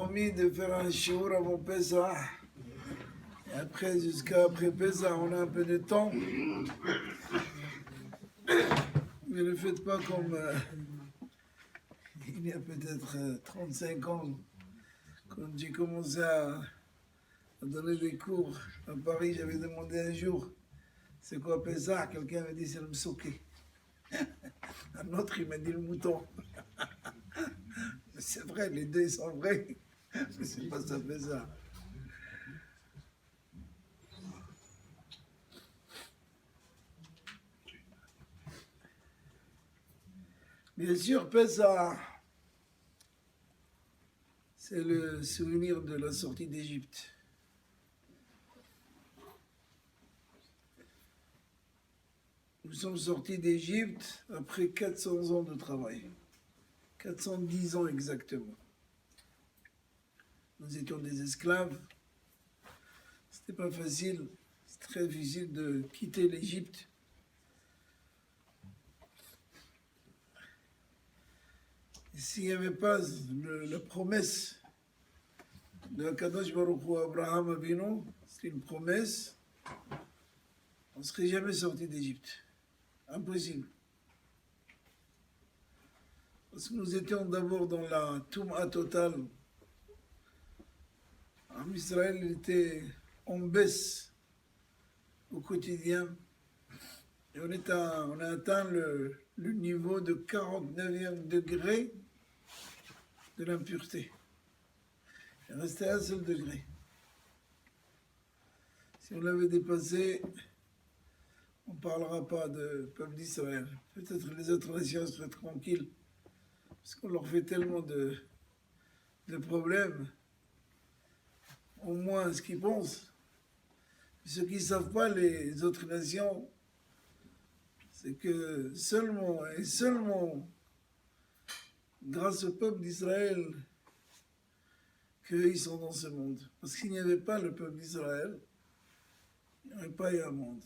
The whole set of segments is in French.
promis de faire un shiur avant Pessah. Et après, jusqu'à après Pessah, on a un peu de temps. Mais ne faites pas comme il y a peut-être 35 ans, quand j'ai commencé à donner des cours à Paris, j'avais demandé un jour, c'est quoi Pessah? Quelqu'un m'a dit, c'est le msouké. Un autre, il m'a dit le mouton. C'est vrai, les deux sont vrais, mais c'est pas ça Pessah. Bien sûr, Pessah, c'est le souvenir de la sortie d'Égypte. Nous sommes sortis d'Égypte après 400 ans de travail. 410 ans exactement. Nous étions des esclaves. C'était pas facile. C'est très difficile de quitter l'Égypte. S'il n'y avait pas la promesse de Kadosh Baruch Hu Abraham Avinu, c'était une promesse, on ne serait jamais sorti d'Égypte. Impossible. Parce que nous étions d'abord dans la Touma totale. En Israël, il était en baisse au quotidien. Et on a atteint le niveau de 49e degré de l'impureté. Il restait un seul degré. Si on l'avait dépassé, on ne parlera pas de peuple d'Israël. Peut-être les autres nations seraient tranquilles, parce qu'on leur fait tellement de problèmes. Au moins ce qu'ils pensent. Ce qu'ils ne savent pas, les autres nations, c'est que seulement et seulement grâce au peuple d'Israël qu'ils sont dans ce monde. Parce qu'il n'y avait pas le peuple d'Israël, il n'y aurait pas eu un monde.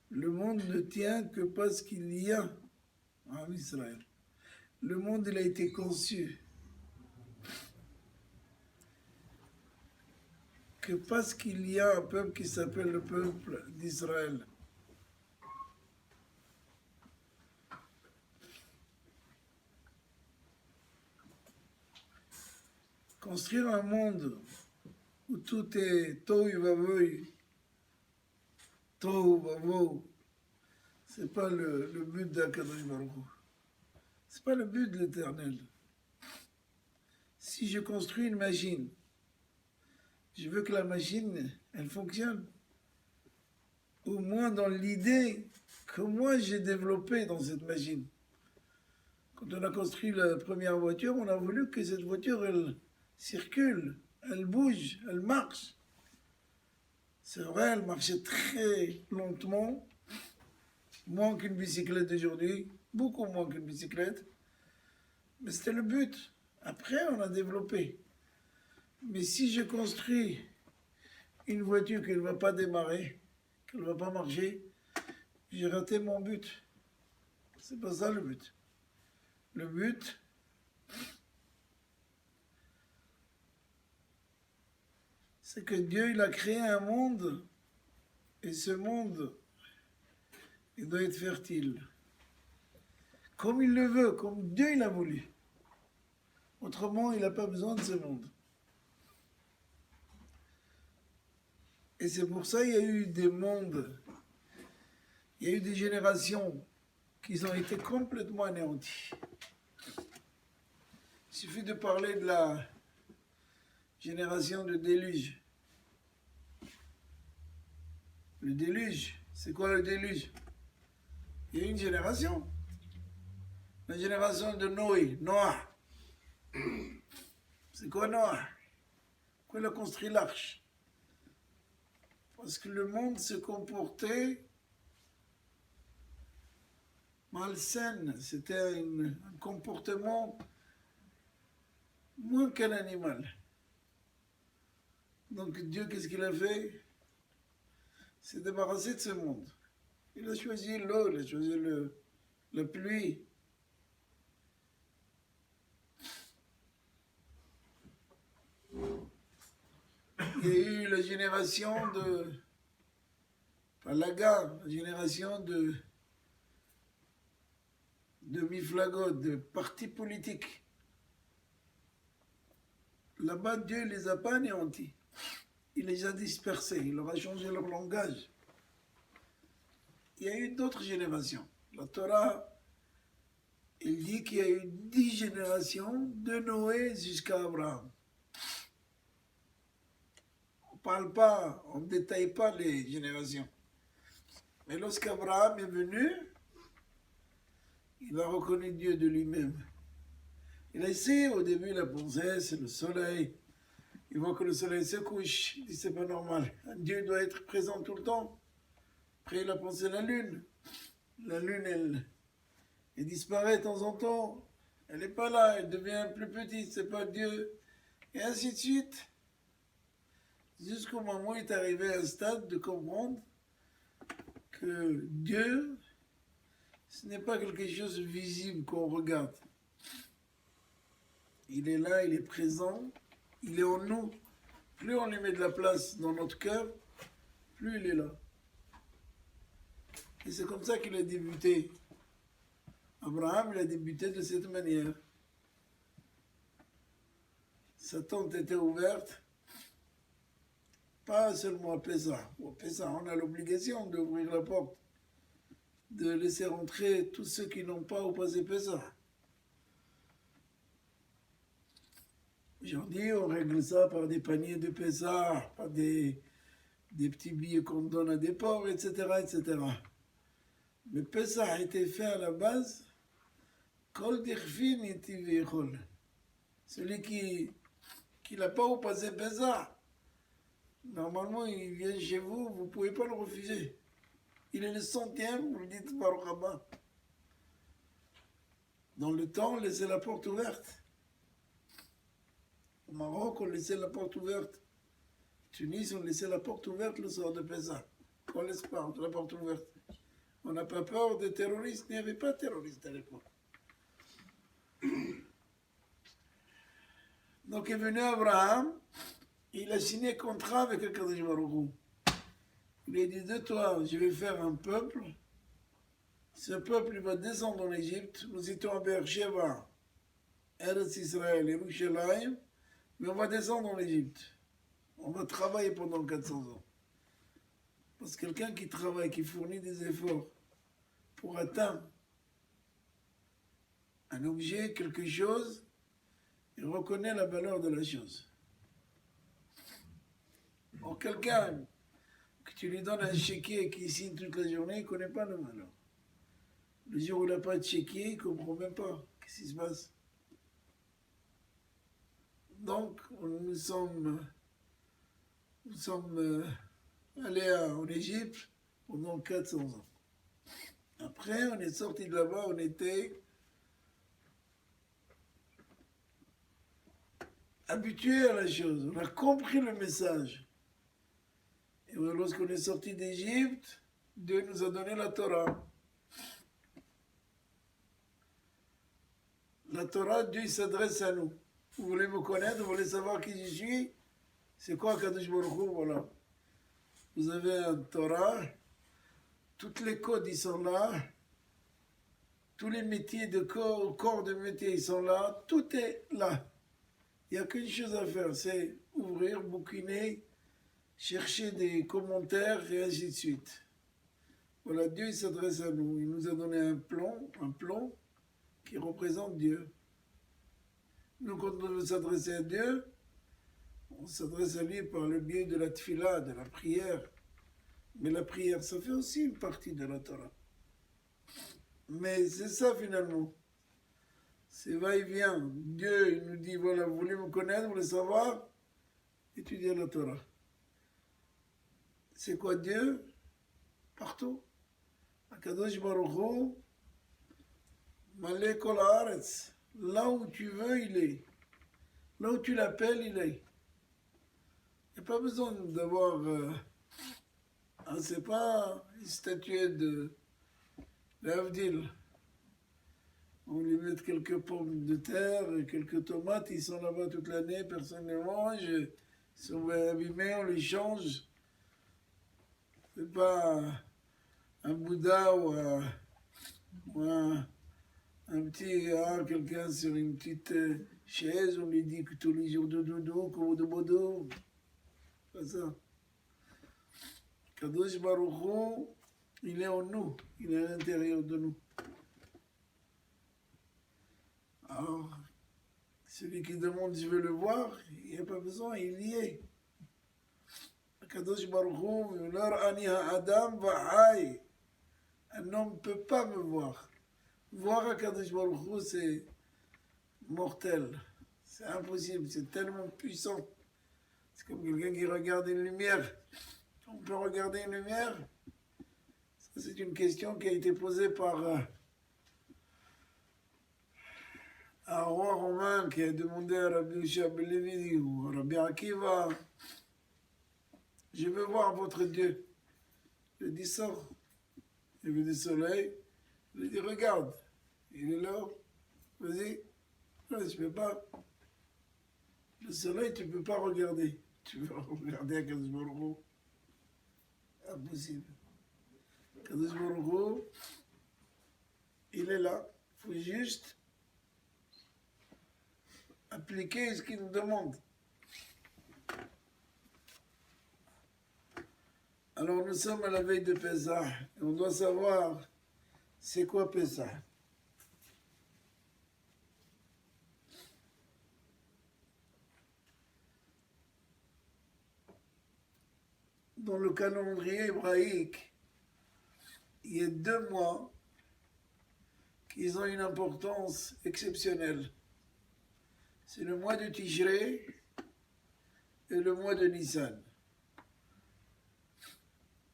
Le monde ne tient que parce qu'il y a en Israël. Le monde, il a été conçu que parce qu'il y a un peuple qui s'appelle le peuple d'Israël. Construire un monde où tout est tohu vavohu, tohu vavohu, c'est pas le but d'Akadosh Baruch Hu. C'est pas le but de l'Éternel. Si je construis une machine, je veux que la machine, elle fonctionne. Au moins dans l'idée que moi j'ai développée dans cette machine. Quand on a construit la première voiture, on a voulu que cette voiture, elle circule, elle bouge, elle marche. C'est vrai, elle marchait très lentement, moins qu'une bicyclette d'aujourd'hui, beaucoup moins qu'une bicyclette. Mais c'était le but. Après, on a développé. Mais si je construis une voiture qui ne va pas démarrer, qui ne va pas marcher, j'ai raté mon but. C'est pas ça le but. Le but, c'est que Dieu, il a créé un monde, et ce monde, il doit être fertile. Comme il le veut, comme Dieu, il a voulu. Autrement, il n'a pas besoin de ce monde. Et c'est pour ça qu'il y a eu des mondes, il y a eu des générations qui ont été complètement anéanties. Il suffit de parler de la génération de déluge. Le déluge, c'est quoi le déluge? Il y a une génération. La génération de Noah. C'est quoi Noah? Pourquoi il a construit l'arche? Parce que le monde se comportait malsain. C'était un comportement moins qu'un animal. Donc Dieu, qu'est-ce qu'il a fait? Il s'est débarrassé de ce monde. Il a choisi l'eau, il a choisi la pluie. Il y a eu la génération de Palaga, la génération de Miflagot, de partis politiques. Là-bas, Dieu ne les a pas anéantis. Il les a dispersés, il leur a changé leur langage. Il y a eu d'autres générations. La Torah, il dit qu'il y a eu 10 générations de Noé jusqu'à Abraham. On ne parle pas, on ne détaille pas les générations. Mais lorsqu'Abraham est venu, il a reconnu Dieu de lui-même. Il a essayé au début, il a pensé, c'est le soleil. Il voit que le soleil se couche. Il dit, c'est pas normal. Un Dieu doit être présent tout le temps. Après, il a pensé la lune. La lune, elle disparaît de temps en temps. Elle n'est pas là, elle devient plus petite, c'est pas Dieu. Et ainsi de suite. Jusqu'au moment où il est arrivé à un stade de comprendre que Dieu, ce n'est pas quelque chose de visible qu'on regarde. Il est là, il est présent, il est en nous. Plus on lui met de la place dans notre cœur, plus il est là. Et c'est comme ça qu'il a débuté. Abraham, il a débuté de cette manière. Sa tente était ouverte, pas seulement à Pessah. Au Pessah, on a l'obligation d'ouvrir la porte, de laisser rentrer tous ceux qui n'ont pas opposé Pessah. Aujourd'hui, on règle ça par des paniers de Pessah, par des petits billets qu'on donne à des pauvres, etc., etc. Mais Pessah a été fait à la base, Kol dirfin iti veichol. Celui qui n'a pas opposé Pessah, normalement, il vient chez vous, vous ne pouvez pas le refuser. Il est le 100e, vous le dites Baruch Haba. Dans le temps, on laissait la porte ouverte. Au Maroc, on laissait la porte ouverte. En Tunis, on laissait la porte ouverte le soir de Pessah. On laisse pas la porte ouverte. On n'a pas peur des terroristes. Il n'y avait pas de terroristes à l'époque. Donc est venu Abraham, il a signé contrat avec Akadosh Baruch Hu. Il a dit, de toi, je vais faire un peuple. Ce peuple il va descendre en Égypte. Nous étions à Beersheba, Eretz Israël, Yerushalayim, mais on va descendre en Égypte. On va travailler pendant 400 ans. Parce que quelqu'un qui travaille, qui fournit des efforts pour atteindre un objet, quelque chose, il reconnaît la valeur de la chose. Or, quelqu'un que tu lui donnes un chéquier qui signe toute la journée, il ne connaît pas la valeur. Le jour où il n'a pas de chéquier, il ne comprend même pas ce qui se passe. Donc, nous sommes allés en Égypte pendant 400 ans. Après, on est sorti de là-bas, on était habitués à la chose, on a compris le message. Et lorsqu'on est sorti d'Égypte, Dieu nous a donné la Torah. La Torah, Dieu s'adresse à nous. Vous voulez me connaître, vous voulez savoir qui je suis? C'est quoi Kadosh Baruch Hu? Voilà. Vous avez un Torah, toutes les codes ils sont là, tous les métiers de corps de métier ils sont là, tout est là. Il n'y a qu'une chose à faire, c'est ouvrir, bouquiner, chercher des commentaires et ainsi de suite. Voilà, Dieu il s'adresse à nous, il nous a donné un plan qui représente Dieu. Nous, quand on veut s'adresser à Dieu, on s'adresse à lui par le biais de la tfila, de la prière. Mais la prière, ça fait aussi une partie de la Torah. Mais c'est ça finalement. C'est va-et-vient. Dieu il nous dit, voilà, vous voulez me connaître, vous voulez savoir? Étudiez la Torah. C'est quoi Dieu? Partout. Akadosh Baruch Hu, Malé Kol Haaretz. Là où tu veux, il est. Là où tu l'appelles, il est. Il n'y a pas besoin d'avoir... c'est pas une statuette de l'Avdil. On lui met quelques pommes de terre et quelques tomates, ils sont là-bas toute l'année, personne ne mange. sont abîmés, on les change. C'est pas un Bouddha ou un petit gars, quelqu'un sur une petite chaise, on lui dit que tous les jours de dodo, comme de bodo. Pas ça. Kadosh Baruch Hu, il est en nous, il est à l'intérieur de nous. Alors, celui qui demande je veux le voir, il n'y a pas besoin, il y est. Kadosh Baruch Hu, leur aniha Adam va'ai. Un homme ne peut pas me voir. Voir à Kadosh Baruch Hu, c'est mortel. C'est impossible, c'est tellement puissant. C'est comme quelqu'un qui regarde une lumière. On peut regarder une lumière? Ça, c'est une question qui a été posée par un roi romain qui a demandé à Rabbi Yoshua ben Levi ou à Rabbi Akiva, je veux voir votre Dieu. Il lui dit, sors. Il veut du soleil. Il lui dit, regarde. Il est là. Vas-y. Non, je ne peux pas. Le soleil, tu ne peux pas regarder. Tu veux regarder à Kadosh Baruch Hu? Impossible. Kadosh Baruch Hu, il est là. Il faut juste appliquer ce qu'il nous demande. Alors nous sommes à la veille de Pessah et on doit savoir c'est quoi Pessah. Dans le calendrier hébraïque, il y a 2 mois qui ont une importance exceptionnelle. C'est le mois de Tishré et le mois de Nissan.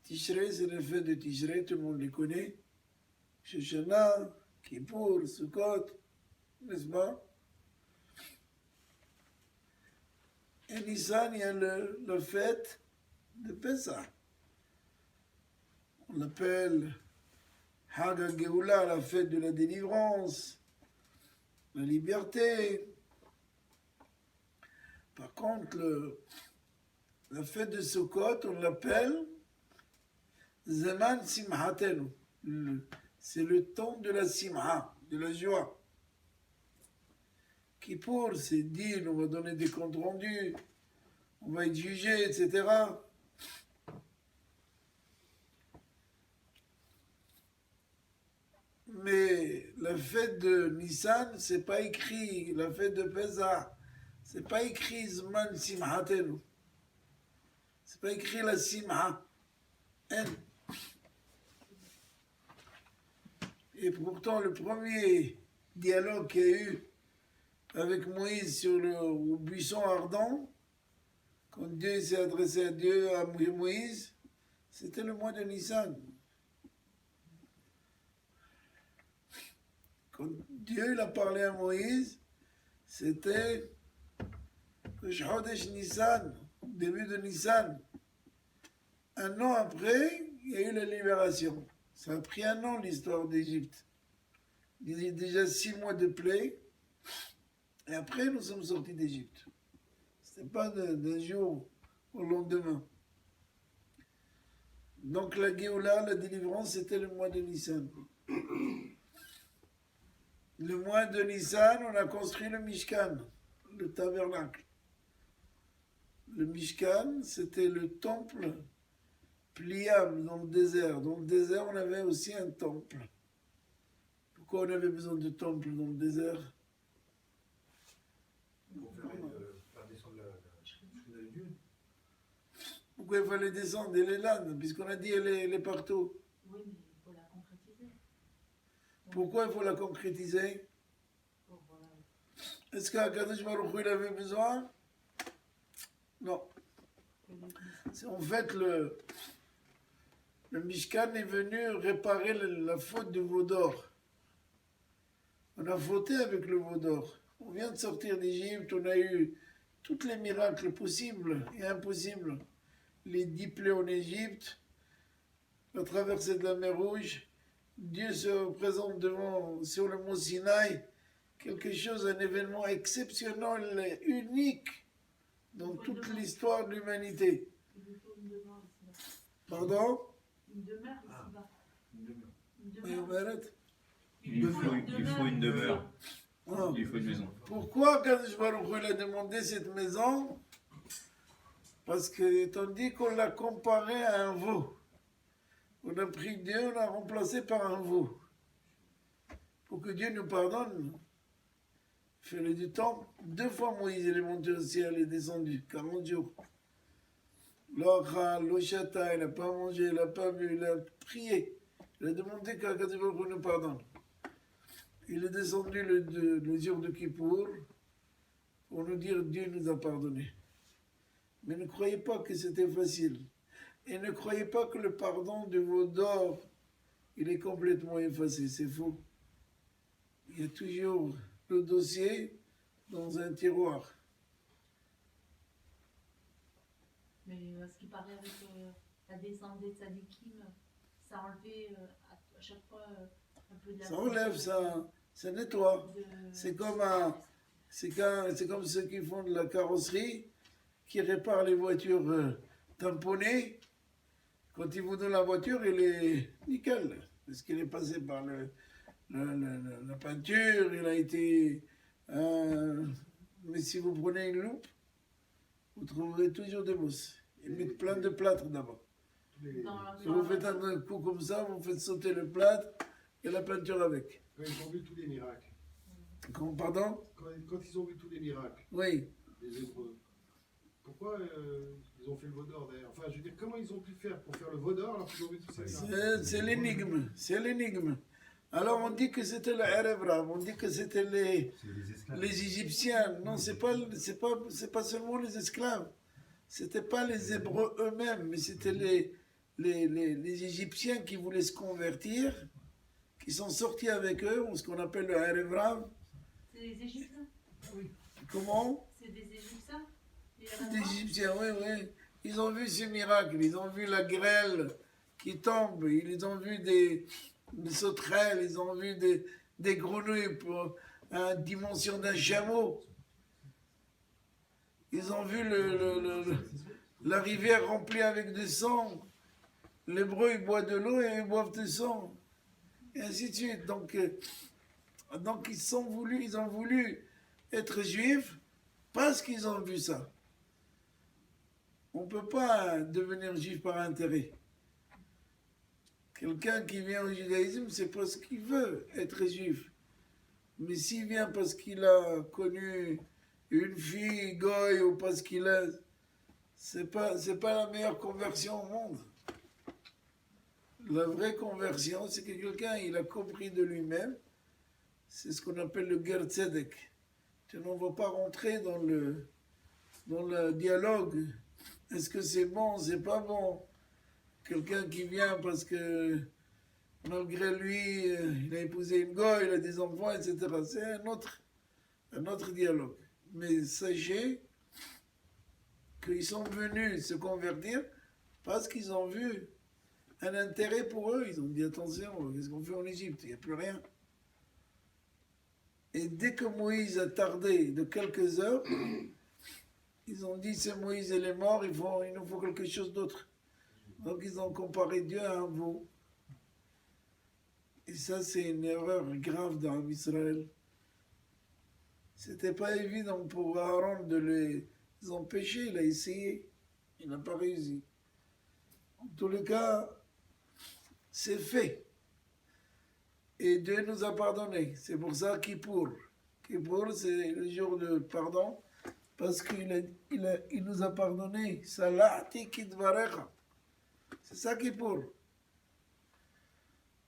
Tishré, c'est le fête de Tishré, tout le monde les connaît. Shoshana, Kippour, Sukkot, n'est-ce pas? Et Nissan, il y a la fête de Pessah. On l'appelle Hag HaGeoula, la fête de la délivrance, la liberté. Par contre, la fête de Sukkot, on l'appelle Zeman Simhatenu. C'est le temps de la Simha, de la joie. Kippour, c'est dit, on va donner des comptes rendus, on va être jugé, etc. Mais la fête de Nissan, c'est pas écrit, la fête de Pessah, c'est pas écrit Zman Simhatenu. C'est pas écrit la Simha. Et pourtant, le premier dialogue qu'il y a eu avec Moïse sur le buisson ardent, quand Dieu s'est adressé à Dieu, à Moïse, c'était le mois de Nissan. Quand Dieu il a parlé à Moïse, c'était le Chodesh Nissan, début de Nissan. 1 an après, il y a eu la libération. Ça a pris 1 an l'histoire d'Égypte. Il y a déjà 6 mois de plaie. Et après, nous sommes sortis d'Égypte. Ce n'était pas d'un jour au lendemain. Donc la Géoula, la délivrance, c'était le mois de Nissan. Le mois de Nissan, on a construit le Mishkan, le tabernacle. Le Mishkan, c'était le temple pliable dans le désert. Dans le désert, on avait aussi un temple. Pourquoi on avait besoin de temple dans le désert? Pour faire descendre la dune. Pourquoi il fallait descendre? Elle est là, puisqu'on a dit elle est partout. Oui, mais il faut la concrétiser. Pourquoi il faut la concrétiser? Voilà. Est-ce qu'Akadosh Baruch Hu il avait besoin? Non. En fait, le Mishkan est venu réparer la faute du veau d'or. On a fauté avec le veau d'or. On vient de sortir d'Égypte, on a eu tous les miracles possibles et impossibles. Les 10 plaies en Égypte, la traversée de la mer Rouge, Dieu se présente sur le mont Sinaï, quelque chose, un événement exceptionnel, unique dans toute l'histoire de l'humanité. Il lui faut une demeure ici-bas. Pardon? Une demeure Ah. ici-bas. Une demeure. Une Oui, demeure. on arrête. Il lui faut une demeure. Ah. Il faut une maison. Pourquoi Kadosh Baruch Hu, il a demandé cette maison? Parce que, étant dit qu'on l'a comparé à un veau, on a pris Dieu, on l'a remplacé par un veau. Pour que Dieu nous pardonne, il fallait du temps. 2 fois Moïse il est monté au ciel et est descendu, 40 jours. L'Ochal, l'Oshata, il n'a pas mangé, il n'a pas bu, il a prié. Il a demandé qu'Akadosh Baruch Hu nous pardonne. Il est descendu le jour de Kippour pour nous dire Dieu nous a pardonné. Mais ne croyez pas que c'était facile. Et ne croyez pas que le pardon de vos d'or, il est complètement effacé. C'est faux. Il y a toujours le dossier dans un tiroir. Mais ce qui paraît avec la descente des tzadikim, ça enlevait à chaque fois un peu de la... Ça enlève, ça nettoie. C'est comme c'est comme ceux qui font de la carrosserie, qui réparent les voitures tamponnées. Quand ils vous donnent la voiture, elle est nickel. Parce qu'elle est passée par la peinture, il a été... mais si vous prenez une loupe, vous trouverez toujours des bosses. Ils mettent plein de plâtre d'abord. Si vous faites un coup comme ça, vous faites sauter le plâtre et la peinture avec. Quand ils ont vu tous les miracles. Pardon? Quand ils ont vu tous les miracles, Oui. les Hébreux, pourquoi ils ont fait le veau d'or d'ailleurs? Enfin, je veux dire, comment ils ont pu faire pour faire le veau d'or alors qu'ils ont vu tous ces miracles? C'est l'énigme. C'est l'énigme. Alors on dit que c'était le Erev Rav, on dit que c'était les Égyptiens. Non, c'est pas seulement les esclaves. C'était pas les Hébreux eux-mêmes, mais c'était les Égyptiens qui voulaient se convertir, qui sont sortis avec eux, ce qu'on appelle le Erev Rav. C'est des Égyptiens? Comment? C'est des Égyptiens? Des Égyptiens, oui, oui. Ils ont vu ces miracles, ils ont vu la grêle qui tombe, ils ont vu des sauterelles, ils ont vu des grenouilles pour la dimension d'un chameau. Ils ont vu la rivière remplie avec du sang. L'hébreu, il boit de l'eau et ils boivent du sang. Et ainsi de suite. Donc ils ont voulu être juifs parce qu'ils ont vu ça. On ne peut pas devenir juif par intérêt. Quelqu'un qui vient au judaïsme, c'est parce qu'il veut être juif. Mais s'il vient parce qu'il a connu une fille goy ou parce qu'il a... C'est pas la meilleure conversion au monde. La vraie conversion, c'est que quelqu'un, il a compris de lui-même. C'est ce qu'on appelle le ger tzedek. On ne va pas rentrer dans le dialogue. Est-ce que c'est bon, c'est pas bon? Quelqu'un qui vient parce que malgré lui, il a épousé une goye, il a des enfants, etc. C'est un autre dialogue. Mais sachez qu'ils sont venus se convertir parce qu'ils ont vu un intérêt pour eux. Ils ont dit attention, qu'est-ce qu'on fait en Égypte? Il n'y a plus rien. Et dès que Moïse a tardé de quelques heures, ils ont dit c'est Moïse, il est mort, il nous faut quelque chose d'autre. Donc ils ont comparé Dieu à un veau. Et ça, c'est une erreur grave dans Israël. C'était pas évident pour Aaron de les empêcher, il a essayé, il n'a pas réussi. En tous les cas, c'est fait. Et Dieu nous a pardonné. C'est pour ça Kippour. Kippour, c'est le jour de pardon, parce qu'il nous a pardonné. Salahti kitvarecha. C'est ça Kippour.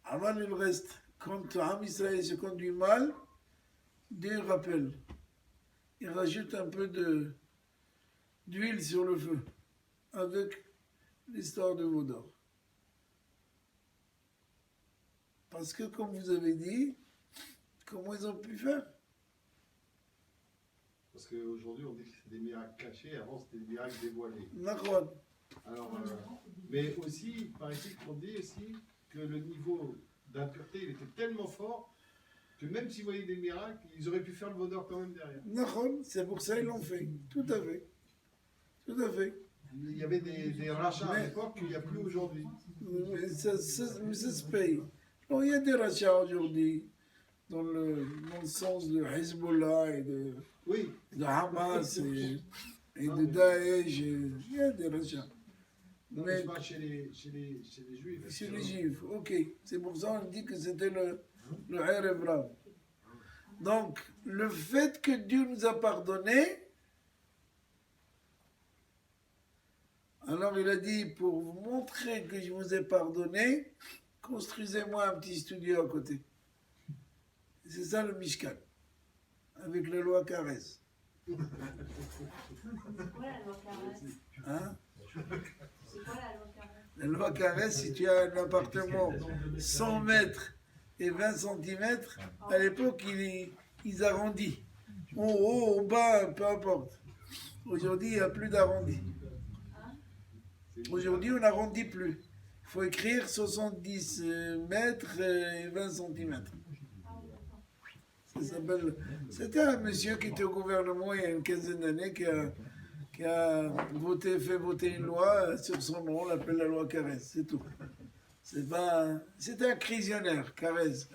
Avant le reste, quand Am Israël se conduit mal, Dieu rappelle. Il rajoute un peu d'huile sur le feu, avec l'histoire de veau d'or. Parce que, comme vous avez dit, comment ils ont pu faire? Parce qu'aujourd'hui, on dit que c'est des miracles cachés, avant c'était des miracles dévoilés. D'accord. Alors, mais aussi, il paraît-il qu'on dit aussi que le niveau d'impureté il était tellement fort que même s'ils voyaient des miracles, ils auraient pu faire le veau d'or quand même derrière. D'accord, c'est pour ça qu'ils l'ont fait. Tout à fait. Tout à fait. Il y avait des rachats à Mais- l'époque qu'il n'y a plus aujourd'hui. Mais ça se paye. Bon, il y a des rachats aujourd'hui dans le sens de Hezbollah et Oui, de Hamas et de Daesh. Il y a des rachats. non, mais Mais je parle chez les juifs. chez les juifs, ok. C'est pour ça qu'on dit que c'était le Erev Rav. Donc, le fait que Dieu nous a pardonné, alors il a dit, pour vous montrer que je vous ai pardonné, construisez-moi un petit studio à côté. C'est ça le Mishkan, avec la loi Caresse. C'est quoi la loi Caresse? Hein? C'est quoi la loi Caresse? La loi Caresse, si tu as un appartement 100 mètres et 20 centimètres, à l'époque, ils arrondissent. En haut, en bas, peu importe. Aujourd'hui, il n'y a plus d'arrondi. Aujourd'hui, on n'arrondit plus. Il faut écrire 70 mètres et 20 centimètres. Ça s'appelle... C'était un monsieur qui était au gouvernement il y a une quinzaine d'années qui a fait voter une loi sur son nom, on l'appelle la loi Caresse, c'est tout. C'est un crisionnaire, Caresse.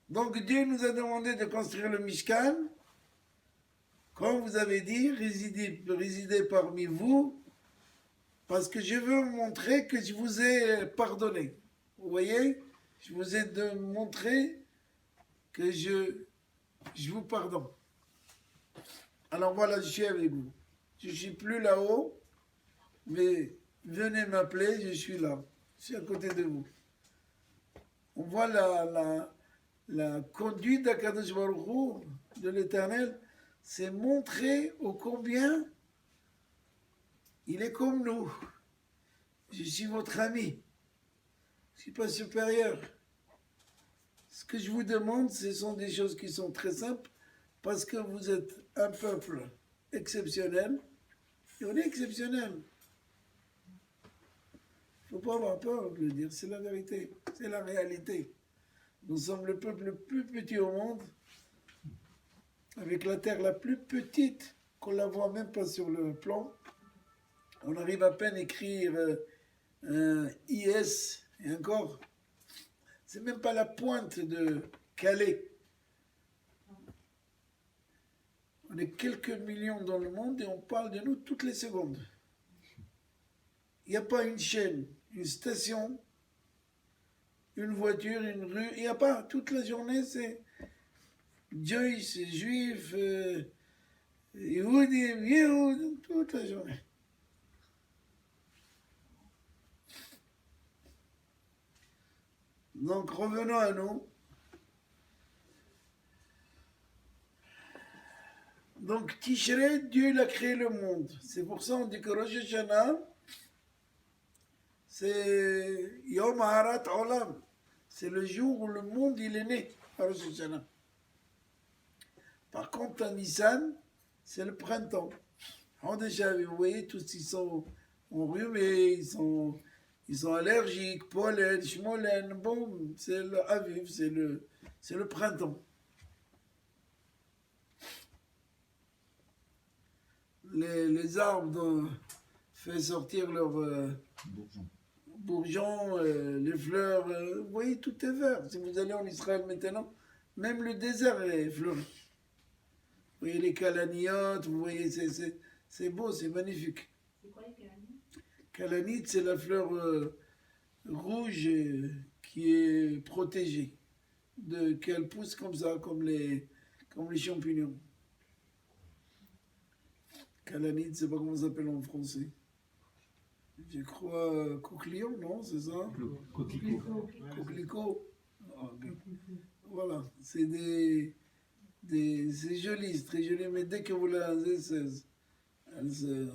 Donc Dieu nous a demandé de construire le Mishkan. Comme vous avez dit, résidez parmi vous, parce que je veux vous montrer que je vous ai pardonné. Vous voyez? Je vous ai montré que je vous pardonne. Alors voilà, je suis avec vous. Je ne suis plus là-haut, mais venez m'appeler, je suis là. Je suis à côté de vous. On voit la conduite d'Akadosh Baruch Hu, de l'Éternel, c'est montrer au combien il est comme nous. Je suis votre ami. Je ne suis pas supérieur. Ce que je vous demande, ce sont des choses qui sont très simples, parce que vous êtes un peuple exceptionnel, et on est exceptionnel. Il ne faut pas avoir peur de le dire, c'est la vérité, c'est la réalité. Nous sommes le peuple le plus petit au monde, avec la terre la plus petite, qu'on ne la voit même pas sur le plan. On arrive à peine à écrire IS, et encore, c'est même pas la pointe de Calais. On est quelques millions dans le monde et on parle de nous toutes les secondes. Il n'y a pas une chaîne, une station, une voiture, une rue, il n'y a pas. Toute la journée, c'est Joyce, Juif, Yehudim, Yehud, toute la journée. Donc revenons à nous. Donc Tishrei, Dieu il a créé le monde. C'est pour ça qu'on dit que Rosh Hashanah, c'est Yom Harat Olam. C'est le jour où le monde il est né, à Rosh Hashanah. Par contre, à Nissan, c'est le printemps. En déjà, vous voyez, tous ils sont enrhumés, ils sont allergiques, pollen, shmolen, boum, c'est le Aviv, c'est le printemps. Les arbres font sortir leurs bourgeons, les fleurs, vous voyez, tout est vert. Si vous allez en Israël maintenant, même le désert est fleuri. Vous voyez les calaniotes, vous voyez, c'est beau, c'est magnifique. C'est quoi les calamites? Calanite, c'est la fleur rouge qui est protégée, qu'elle pousse comme ça, comme les champignons. Calanite, c'est pas comment ça s'appelle en français. Je crois coquelion, non, c'est ça? Coquelicot. Coquelicot. Ah, ok. Voilà, c'est c'est joli, c'est très joli, mais dès que vous la rasez, elle se...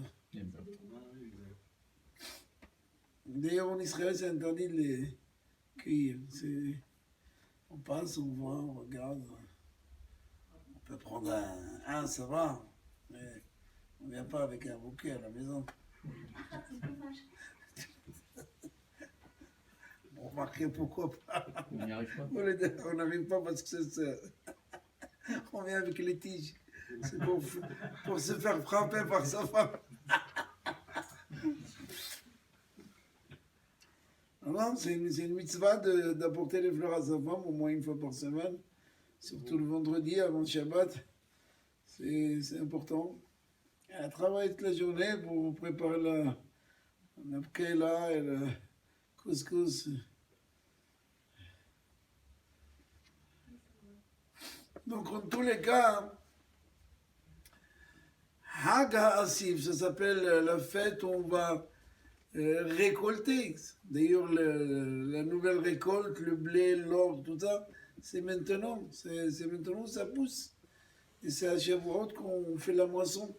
D'ailleurs, en Israël, c'est interdit de les cueillir. On passe, on voit, on regarde. On peut prendre un, ça va, mais on ne vient pas avec un bouquet à la maison. C'est dommage. Remarquez pourquoi pas. On n'y arrive pas. On n'arrive pas parce que on vient avec les tiges. C'est pour se faire frapper par sa femme. Non, c'est une mitzvah d'apporter les fleurs à sa femme au moins une fois par semaine, surtout le vendredi avant le Shabbat. C'est important. Elle travaille toute la journée pour préparer la pkeila et le couscous. Donc, en tous les cas, Hag HaAsif, ça s'appelle la fête où on va récolter. D'ailleurs, la nouvelle récolte, le blé, l'orge, tout ça, c'est maintenant. C'est maintenant que ça pousse. Et c'est à Shavuot qu'on fait la moisson.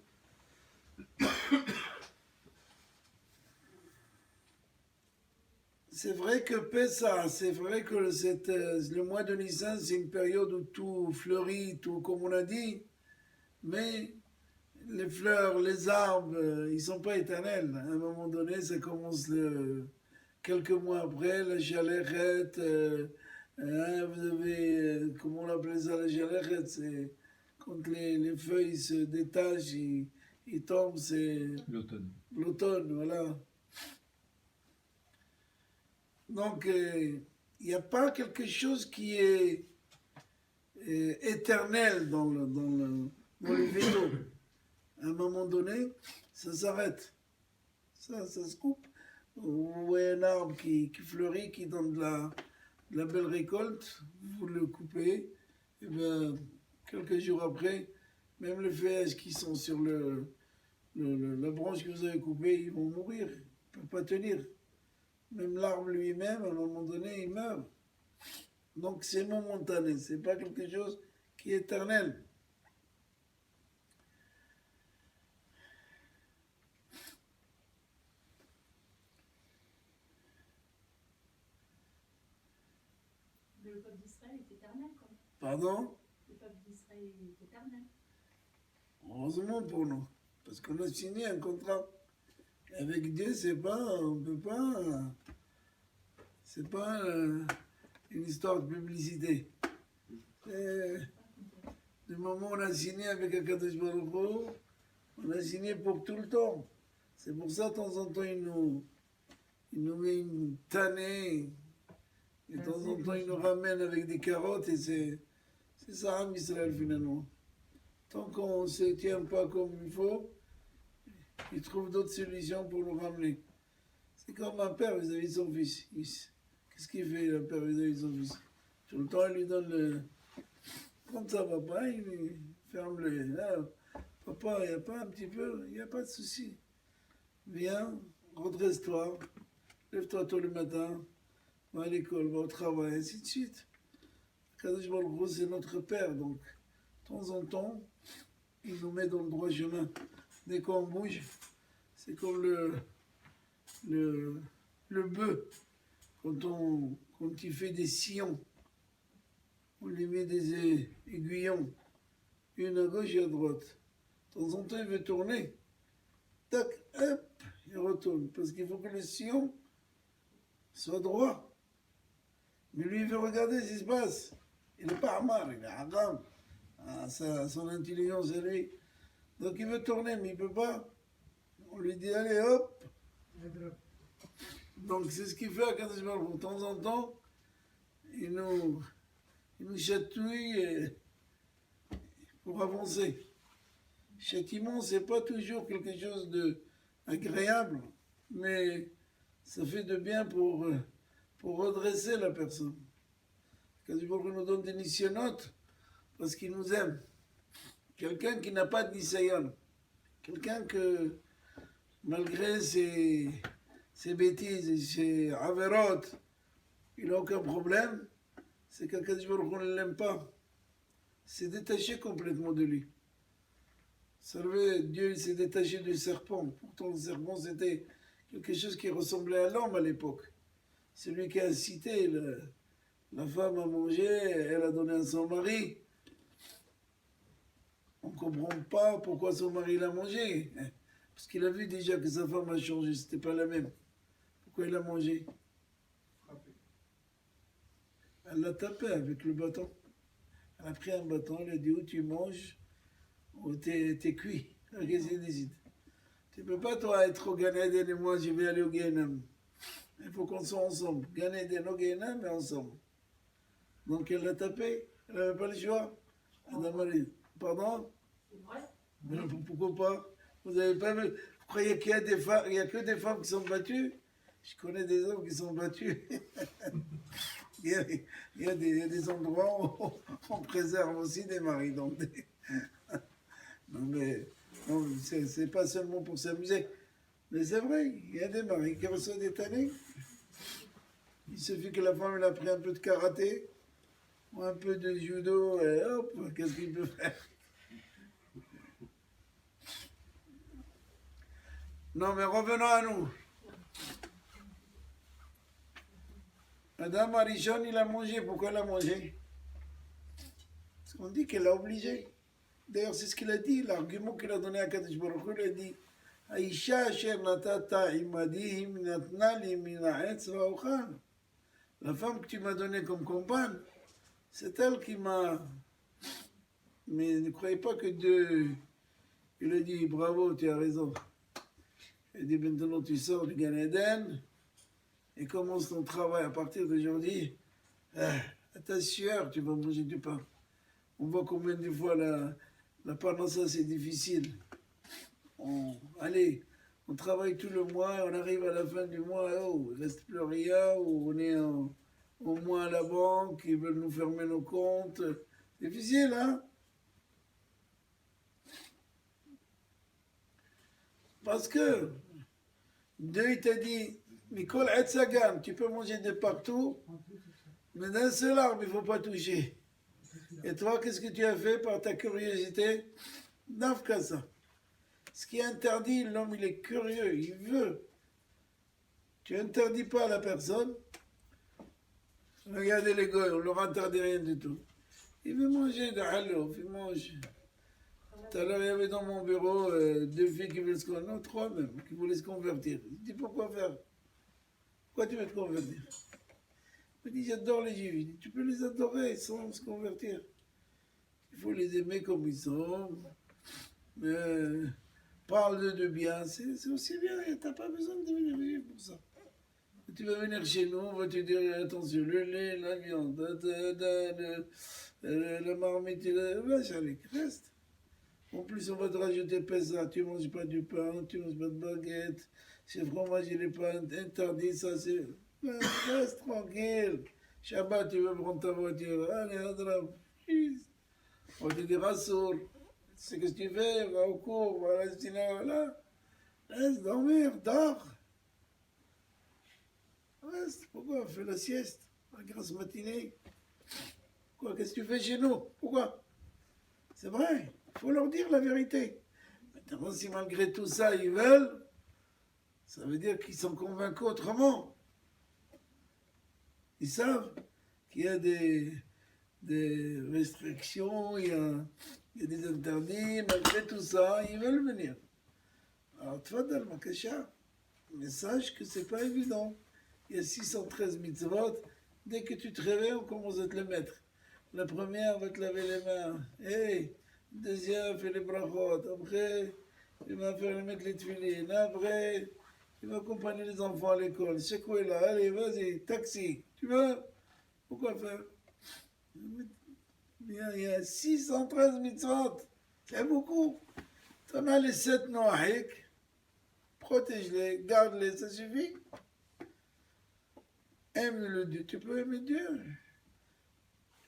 C'est vrai que Pessah, c'est vrai que le mois de Nissan, c'est une période où tout fleurit, tout comme on a dit, mais les fleurs, les arbres, ils sont pas éternels. À un moment donné, ça commence quelques mois après, la chalerette, vous avez, comment on appelle ça, la chalerette, c'est quand les feuilles se détachent, ils tombent, c'est L'automne. l'automne, voilà. Donc, il n'y a pas quelque chose qui est éternel dans les végétaux. À un moment donné, ça s'arrête. Ça se coupe. Vous voyez un arbre qui fleurit, qui donne de la belle récolte, vous le coupez, et bien, quelques jours après, même les feuillages qui sont sur la branche que vous avez coupée, ils vont mourir, ils ne peuvent pas tenir. Même l'arbre lui-même, à un moment donné, il meurt. Donc c'est momentané, c'est pas quelque chose qui est éternel. Mais le peuple d'Israël est éternel, quoi. Pardon? Le peuple d'Israël est éternel. Heureusement pour nous, parce qu'on a signé un contrat. Avec Dieu, on peut pas, c'est pas une histoire de publicité. Du moment où on a signé avec Akadosh Baruch Hu, on a signé pour tout le temps. C'est pour ça, de temps en temps, il nous met une tannée, et de temps en temps, il nous ramène avec des carottes, et c'est ça, Am Israël, finalement. Tant qu'on ne se tient pas comme il faut, il trouve d'autres solutions pour nous ramener. C'est comme un père vis-à-vis de son fils. Qu'est-ce qu'il fait, un père vis-à-vis de son fils? Tout le temps, il lui donne le... Quand ça va pas, il lui ferme le... Ah, papa, il n'y a pas un petit peu? Il n'y a pas de souci. Viens, redresse-toi, lève-toi tôt le matin, va à l'école, va au travail, ainsi de suite. Kadosh Baruch Hu, c'est notre père, donc, de temps en temps, il nous met dans le droit chemin. Dès qu'on bouge, c'est comme le bœuf, quand il fait des sillons, on lui met des aiguillons, une à gauche et à droite. De temps en temps, il veut tourner, tac, hop, il retourne, parce qu'il faut que le sillon soit droit. Mais lui, il veut regarder ce qui se passe. Il n'est pas amar, il est haram. Ah, son intelligence, c'est lui. Donc il veut tourner, mais il ne peut pas. On lui dit, allez, hop. Donc c'est ce qu'il fait à Kadosh Baruch Hu. De temps en temps, il nous chatouille pour avancer. Châtiment, ce n'est pas toujours quelque chose d'agréable, mais ça fait de bien pour redresser la personne. Kadosh Baruch Hu nous donne des nisyonotes parce qu'il nous aime. Quelqu'un qui n'a pas de nisayon, quelqu'un que, malgré ses bêtises et ses averot, il n'a aucun problème, c'est quelqu'un qui ne l'aime pas. C'est détaché complètement de lui. Vous savez, Dieu il s'est détaché du serpent. Pourtant, le serpent, c'était quelque chose qui ressemblait à l'homme à l'époque. C'est lui qui a incité la femme à manger, elle a donné à son mari. On ne comprend pas pourquoi son mari l'a mangé. Parce qu'il a vu déjà que sa femme a changé, c'était pas la même. Pourquoi il a mangé? Frappé. Elle l'a tapé avec le bâton. Elle a pris un bâton, elle a dit, ou tu manges, ou t'es cuit. Qu'est-ce qu'il décide? Tu ne peux pas, toi, être au Gan Eden et moi, je vais aller au Gehenam. Il faut qu'on soit ensemble. Gan Eden au Gehenam, mais ensemble. Donc elle l'a tapé, elle n'avait pas le choix. Adam a dit, pardon? C'est vrai? Mais pourquoi pas? Vous n'avez pas vu? Vous croyez qu'il y a des femmes, il y a que des femmes qui sont battues? Je connais des hommes qui sont battus. Il y a des endroits où on préserve aussi des maris. Donc non, mais non, c'est pas seulement pour s'amuser. Mais c'est vrai, il y a des maris qui reçoivent des tannées. Il suffit que la femme elle a pris un peu de karaté ou un peu de judo et hop, qu'est-ce qu'il peut faire? Non, mais revenons à nous. Madame Arishon, il a mangé. Pourquoi il a mangé? Parce qu'on dit qu'elle a obligé. D'ailleurs, c'est ce qu'il a dit, l'argument qu'il a donné à Kadosh Baruch Hu, il a dit Aïcha asher natata imadi natna li min ha'etz va'ochal. La femme que tu m'as donnée comme compagne, c'est elle qui m'a. Mais ne croyez pas que Dieu. Il a dit bravo, tu as raison. Il a dit maintenant tu sors du Gan Eden et commence ton travail à partir d'aujourd'hui. À ta sueur, tu vas manger du pain. On voit combien de fois la parnassa c'est difficile. Allez, on travaille tout le mois, on arrive à la fin du mois, oh, il ne reste plus rien, ou on est au moins à la banque, ils veulent nous fermer nos comptes. Difficile, hein? Parce que Dieu il t'a dit, Mikol Etzagan, tu peux manger de partout, mais d'un seul arbre, il ne faut pas toucher. Et toi, qu'est-ce que tu as fait par ta curiosité? Nafka ça. Ce qui est interdit, l'homme il est curieux, il veut. Tu interdis pas à la personne. Regardez les gars, on leur interdit rien du tout. Il veut manger de halouf, il mange. Tout à l'heure, il y avait dans mon bureau 2 filles qui voulaient se convertir, non, 3 même, qui voulaient se convertir. Je dis pourquoi faire? Pourquoi tu veux te convertir? Il me dit j'adore les juifs. Je dis tu peux les adorer sans se convertir. Il faut les aimer comme ils sont. Parle de bien, c'est aussi bien. Tu n'as pas besoin de devenir juif pour ça. Tu vas venir chez nous, on va te dire attention, le lait, la viande, la marmite, vache avec, reste. En plus, on va te rajouter pesa, tu ne manges pas du pain, tu ne manges pas de baguette, ce fromage, il n'est pas interdit, ça c'est. Reste tranquille. Shabbat, tu veux prendre ta voiture, allez, Adrab. On te dira sourd. C'est ce que tu fais, va au cours, va à la cinéma, voilà. Reste dormir, dors. Reste, pourquoi? Fais la sieste, la grasse matinée. Quoi, qu'est-ce que tu fais chez nous? Pourquoi? C'est vrai, il faut leur dire la vérité. Maintenant, si malgré tout ça, ils veulent, ça veut dire qu'ils sont convaincus autrement. Ils savent qu'il y a des restrictions, il y a des interdits, malgré tout ça, ils veulent venir. Alors, tfadal, makasha, mais sache que c'est pas évident. Il y a 613 mitzvot, dès que tu te réveilles, on commence à te les mettre. La première, va te laver les mains. Hey, deuxième, fais les brachot. Après, il va faire mettre les tuilines. Après, il va accompagner les enfants à l'école. C'est quoi là? Allez, vas-y, taxi. Tu veux? Pourquoi faire? Il y a 613 mitzvot. C'est beaucoup. Tu en as les 7 noahik. Protège-les, garde-les, ça suffit. Aime le Dieu. Tu peux aimer Dieu.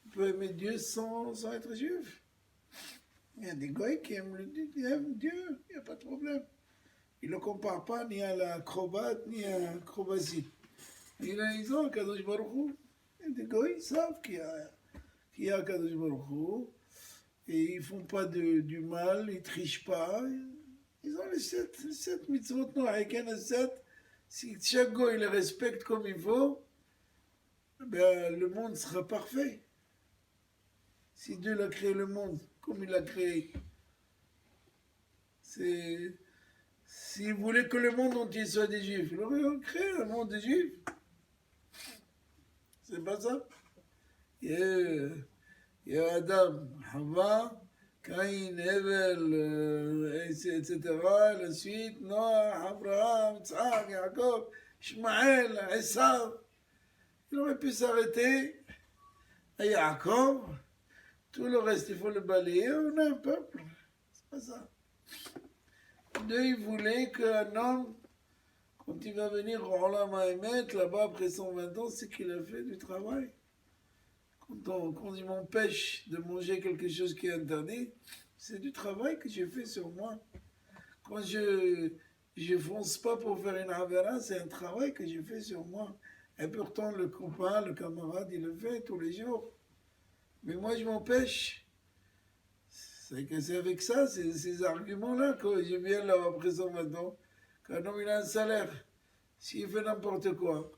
Tu peux aimer Dieu sans être juif. Il y a des gars qui aiment Dieu, il n'y a pas de problème. Ils ne le comparent pas ni à l'acrobate, ni à l'acrobatie. Ils ont un Kadosh Baruch Hu. Et des gars, ils savent qu'il y a un Kadosh Baruch Hu. Et ils ne font pas du mal, ils ne trichent pas. Ils ont les 7 mitzvot noahik, il y en a 7. Si chaque gars, il les respecte comme il faut, ben, le monde sera parfait. Si Dieu a créé le monde comme il l'a créé, s'il voulait que le monde entier soit des juifs, il aurait créé un monde des juifs. C'est pas ça. Il Il y a Adam, Hava, Caïn, Hevel, etc. La suite, Noah, Abraham, Tzak, Yaakov, Ishmaël, Esav. Il aurait pu s'arrêter à Yaakov. Tout le reste, il faut le balayer. On a un peuple. C'est pas ça. Dieu, il voulait qu'un homme, quand il va venir au Olam HaEmet, là-bas, après 120 ans, c'est qu'il a fait du travail. Quand il m'empêche de manger quelque chose qui est interdit, c'est du travail que j'ai fait sur moi. Quand je fonce pas pour faire une avera, c'est un travail que j'ai fait sur moi. Et pourtant, le copain, le camarade, il le fait tous les jours. Mais moi, je m'empêche. C'est avec ça, ces arguments-là, que je viens là après 120 ans, qu'un homme il a un salaire. S'il fait n'importe quoi,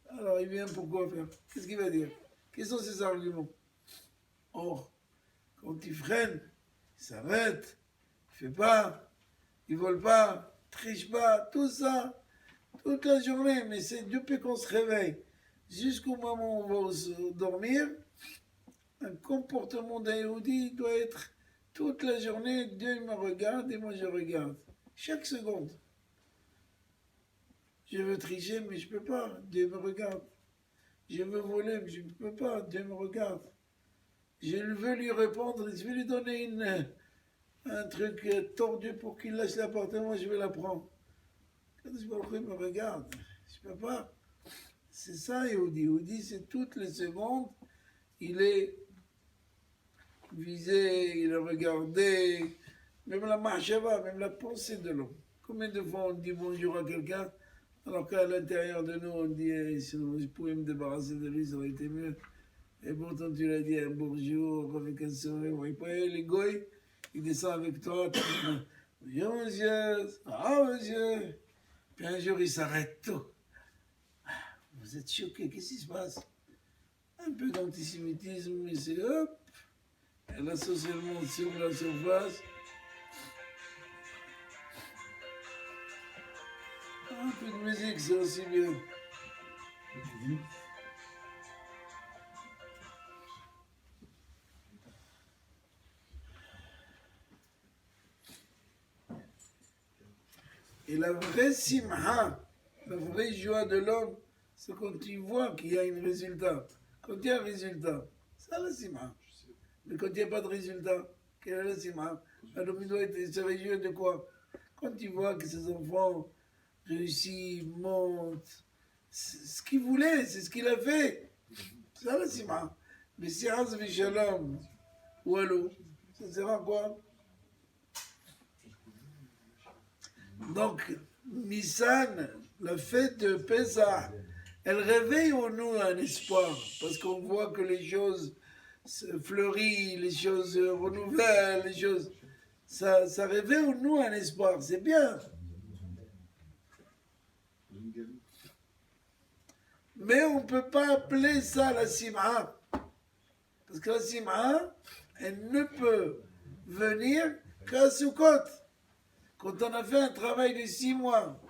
alors il vient pour quoi faire? Qu'est-ce qu'il va dire? Quels sont ces arguments? Or, quand il freine, il s'arrête, il ne fait pas, il ne vole pas, il ne triche pas, tout ça, toute la journée. Mais c'est depuis qu'on se réveille jusqu'au moment où on va dormir, un comportement d'un Yehudi doit être toute la journée, Dieu me regarde et moi je regarde. Chaque seconde. Je veux tricher, mais je ne peux pas. Dieu me regarde. Je veux voler, mais je ne peux pas. Dieu me regarde. Je veux lui répondre, je vais lui donner un truc tordu pour qu'il lâche la porte et moi je vais la prendre. Quand je me regarde, je ne peux pas. C'est ça, Yehudi. Yehudi, c'est toutes les secondes, il est visé, il est regardé, même la mahshava, même la pensée de l'homme. Combien de fois on dit bonjour à quelqu'un, alors qu'à l'intérieur de nous, on dit si je pouvais me débarrasser de lui, ça aurait été mieux. Et pourtant, tu l'as dit un bonjour avec un sourire. Et puis, les goy, ils descendent avec toi. Tu dis, bonjour, monsieur. Ah, monsieur. Puis un jour, ils s'arrêtent tout. Vous êtes choqués, qu'est-ce qui se passe? Un peu d'antisémitisme, mais c'est hop. Et là, socialement, sur la surface. Un peu de musique, c'est aussi bien. Et la vraie simha, la vraie joie de l'homme, c'est quand tu vois qu'il y a un résultat. Quand il y a un résultat, c'est la simha. Mais quand il n'y a pas de résultat, quelle est la simha? L'homme doit se réjouir de quoi? Quand tu vois que ses enfants réussissent, montent, c'est ce qu'il voulait, c'est ce qu'il a fait. C'est ça la simha. Mais si Haz Shalom, ou allô, ça sert à quoi? Donc, Nissan, la fête de Pesach, elle réveille en nous un espoir, parce qu'on voit que les choses fleurissent, les choses renouvellent, les choses... Ça réveille en nous un espoir, c'est bien. Mais on ne peut pas appeler ça la simha. Parce que la simha, elle ne peut venir qu'à Sukkot. Quand on a fait un travail de 6 mois,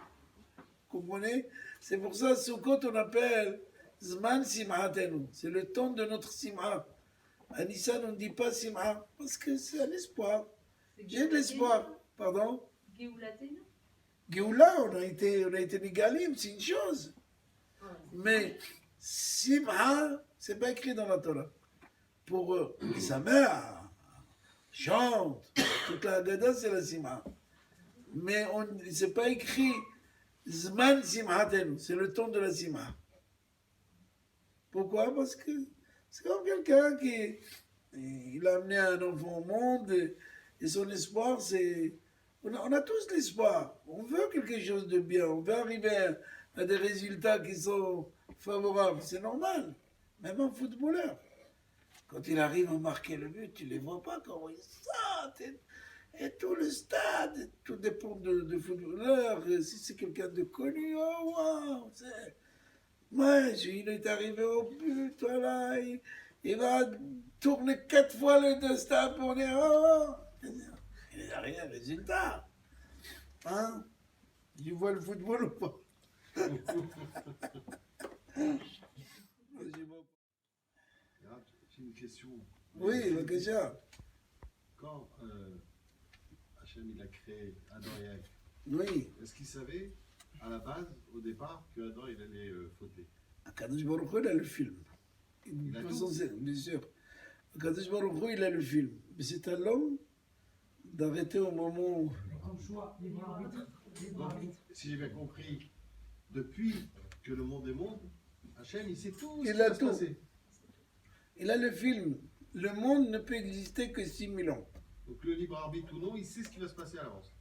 vous comprenez? C'est pour ça, Sukkot, on appelle Zman Simhatenu. C'est le temps de notre Simha. À Nissan, on ne dit pas Simha, parce que c'est un espoir. J'ai de l'espoir. Pardon? Géoulatenu. Géoula, on a été Nigalim, c'est une chose. Mais Simha, c'est pas écrit dans la Torah. Pour eux, sa mère chante, toute la Haggadah, c'est la Simha. Mais c'est pas écrit Zman Simhatenu, c'est le temps de la Simha. Pourquoi? Parce que c'est comme quelqu'un il a amené un enfant au monde et son espoir, c'est... On a tous l'espoir. On veut quelque chose de bien. On veut arriver à des résultats qui sont favorables. C'est normal. Même un footballeur. Quand il arrive à marquer le but, tu ne les vois pas comment ils sautent. Et tout le stade, tout dépend de footballeur. Si c'est quelqu'un de connu, oh wow, ouais, il est arrivé au but, voilà, il va tourner 4 fois le stade pour dire oh, il est arrivé à un résultat. Hein? Tu vois le football ou pas? J'ai une question Oui, bêcha. Quand Hachem il a créé Adam et Ève, Oui. est-ce qu'il savait à la base, au départ, que Adam il allait fauter? Akadosh Baruch Hu, il a le film. Il a peut tout. s'en servir, bien sûr. Akadosh Baruch Hu, il a le film. Mais c'est à l'homme d'arrêter au moment où... Comme choix, libre arbitre. Libre Donc, arbitre. si j'ai bien compris, depuis que le monde est monde, Hachem il sait tout ce Il qui a va se tout. passer. Il a le film. Le monde ne peut exister que 6000 ans. Donc le libre arbitre ou non, il sait ce qui va se passer à l'avance.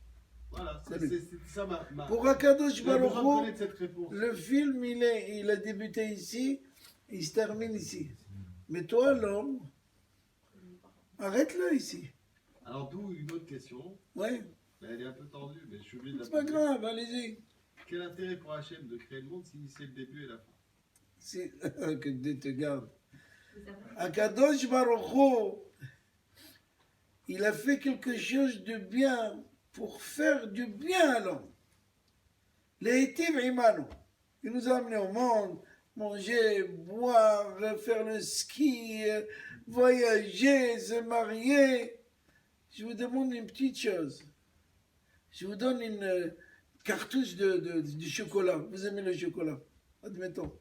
Voilà, Salut. c'est ça ma. Pour Akadosh J'avais besoin de Baruch connaître cette réponse. Hu, le film, il a débuté ici, il se termine ici. Mais toi, l'homme, arrête-le ici. Alors d'où une autre question, Ouais, mais elle est un peu tendue, mais je suis obligé de la c'est pas poser. grave, allez-y. Quel intérêt pour Hachem de créer le monde s'il sait le début et la fin? C'est que Dieu te garde. C'est vrai. Akadosh Baruch Hu, il a fait quelque chose de bien pour faire du bien à l'homme. Leitiv imanu. Il nous a amenés au monde, manger, boire, faire le ski, voyager, se marier. Je vous demande une petite chose. Je vous donne une cartouche de chocolat. Vous aimez le chocolat, admettons.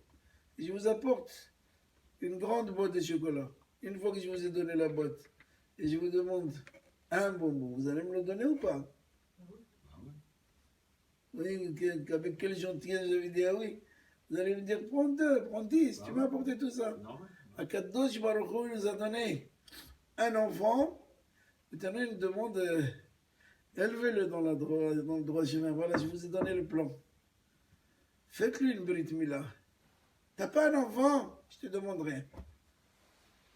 Je vous apporte une grande boîte de chocolat. Une fois que je vous ai donné la boîte, et je vous demande un bonbon, vous allez me le donner ou pas? Ah ouais. Oui, avec quelle gentillesse je vais dire oui. Vous allez me dire, prends 2, prends 10, tu m'as apporté tout ça. Normal. Akadosh Baruch Hu nous a donné un enfant. Maintenant, il nous demande, élevez-le dans le droit chemin. Voilà, je vous ai donné le plan. Faites-lui une Brit Mila. T'as pas un enfant? Je te demande rien.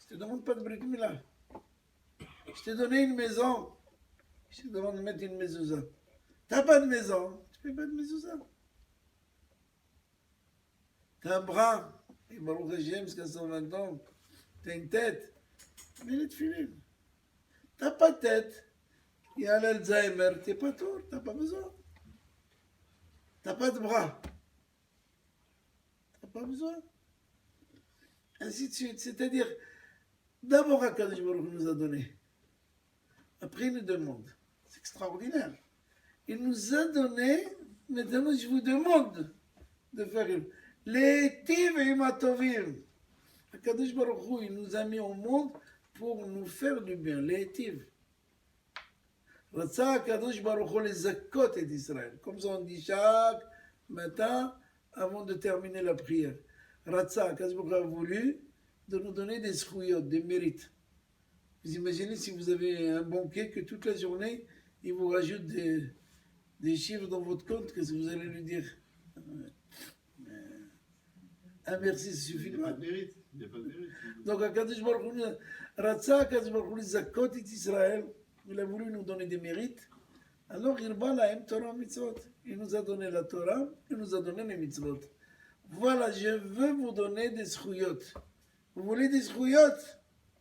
Je te demande pas de Brit Mila. Je t'ai donné une maison. Je te demande de mettre une mezouza. T'as pas de maison? Tu fais pas de mezouza. T'as un bras. Et Baruch Hashem, jusqu'à 120 ans. T'as une tête. Mais les tefilines. T'as pas de tête. Il y a l'Alzheimer. T'es pas tort. T'as pas besoin. T'as pas de bras. T'as pas besoin. Ainsi de suite. C'est-à-dire, d'abord, Akadosh Baruch Hu nous a donné. Après, il nous demande. C'est extraordinaire. Il nous a donné. Maintenant, je vous demande de faire une. Les tiv et matovim. Akadosh Baruch Hu, il nous a mis au monde pour nous faire du bien. Les tiv. Ratsa Akadosh Baruch Hu les zakot et d'Israël. Comme ça, on dit chaque matin avant de terminer la prière. Ratsa Akadosh Baruch Hu a voulu de nous donner des schuyot, des mérites. Vous imaginez si vous avez un banquier que toute la journée, il vous rajoute des chiffres dans votre compte, qu'est-ce que vous allez lui dire? Un merci, ça suffit Il n'y a pas. pas de mérite. Il n'y a pas de mérite. Donc, Akadosh Baruch Hu, Ratsa Akadosh Baruch Hu les zakot et Israël, il a voulu nous donner des mérites. Alors, il va la Torah mitzvot. Il nous a donné la Torah, il nous a donné les mitzvot. Voilà, je veux vous donner des schuyot. Vous voulez des schuyot?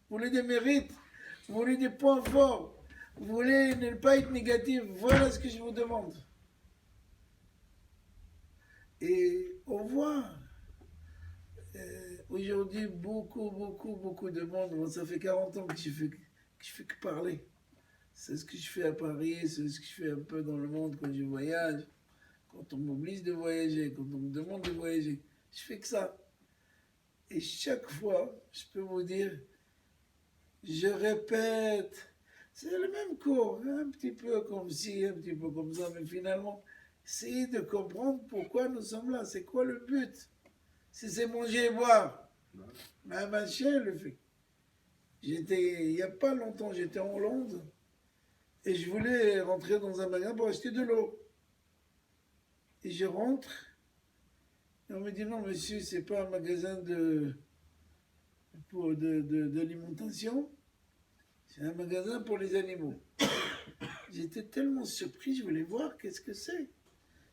Vous voulez des mérites? Vous voulez des points forts? Vous voulez ne pas être négatif? Voilà ce que je vous demande. Et on voit aujourd'hui beaucoup de monde. Bon, ça fait 40 ans que je fais que parler. C'est ce que je fais à Paris, c'est ce que je fais un peu dans le monde quand je voyage. Quand on m'oblige de voyager, quand on me demande de voyager, je fais que ça. Et chaque fois, je peux vous dire, je répète, c'est le même cours, un petit peu comme ci, un petit peu comme ça, mais finalement, essayez de comprendre pourquoi nous sommes là, c'est quoi le but. Si c'est manger et boire, même un chien le fait. Il n'y a pas longtemps, j'étais en Hollande, et je voulais rentrer dans un magasin pour acheter de l'eau. Et je rentre, et on me dit non monsieur, c'est pas un magasin d'alimentation, c'est un magasin pour les animaux. J'étais tellement surpris, je voulais voir qu'est-ce que c'est.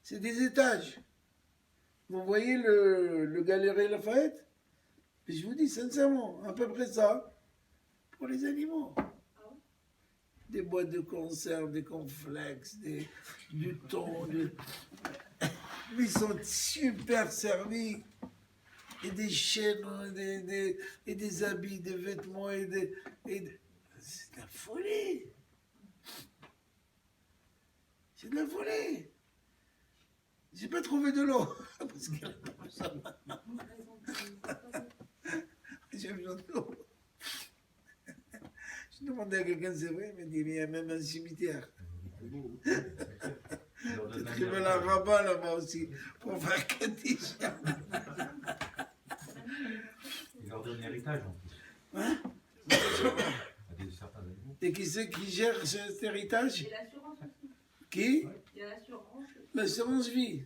C'est des étages. Vous voyez le Galerie Lafayette? Et je vous dis sincèrement, à peu près ça, pour les animaux. Des boîtes de conserve, des cornflakes, du thon. Ils sont super servis. et des chaînes, et des habits, des vêtements, c'est de la folie. C'est de la folie. J'ai pas trouvé de l'eau. Parce qu'elle a pas besoin. J'ai besoin de l'eau. Je demandais à quelqu'un, c'est vrai, il m'a dit, il y a même un cimetière. Peut-être qu'ils veulent un rabbin là-bas aussi, pour faire Kaddish. Il leur donne l'héritage en plus. Hein? À des certains animaux. Et qui c'est qui gère cet héritage? Et l'assurance aussi. Qui? Il y a l'assurance. L'assurance vie.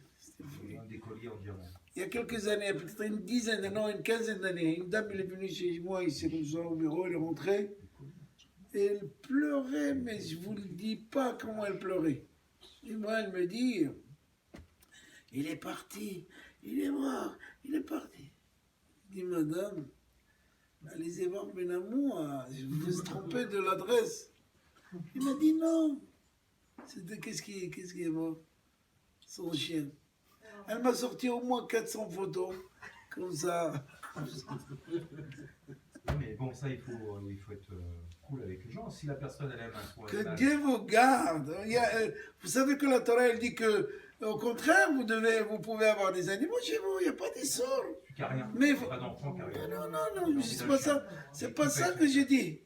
Il y a des colliers en diamant. Il y a quelques années, peut-être une dizaine, non, une quinzaine d'années, une dame, elle est venue chez moi, ici, comme ça, au bureau, elle est rentrée. Et elle pleurait, mais je vous le dis pas comment elle pleurait. Et moi, elle me dit, il est parti, il est mort, il est parti. Je dis, madame, allez voir Benamou, vous vous trompez de l'adresse. Il m'a dit non. C'était qu'est-ce qui est mort? Son chien. Elle m'a sorti au moins 400 photos, comme ça. Oui, mais bon, ça, il faut être cool avec les gens. Si la personne, elle aime un soin Que animal, Dieu vous garde. Vous savez que la Torah, elle dit que, au contraire, vous pouvez avoir des animaux chez vous, il n'y a pas des sorts. tu n'as rien. Mais Pas d'enfant qui a rien. Non, c'est pas ça que j'ai dit.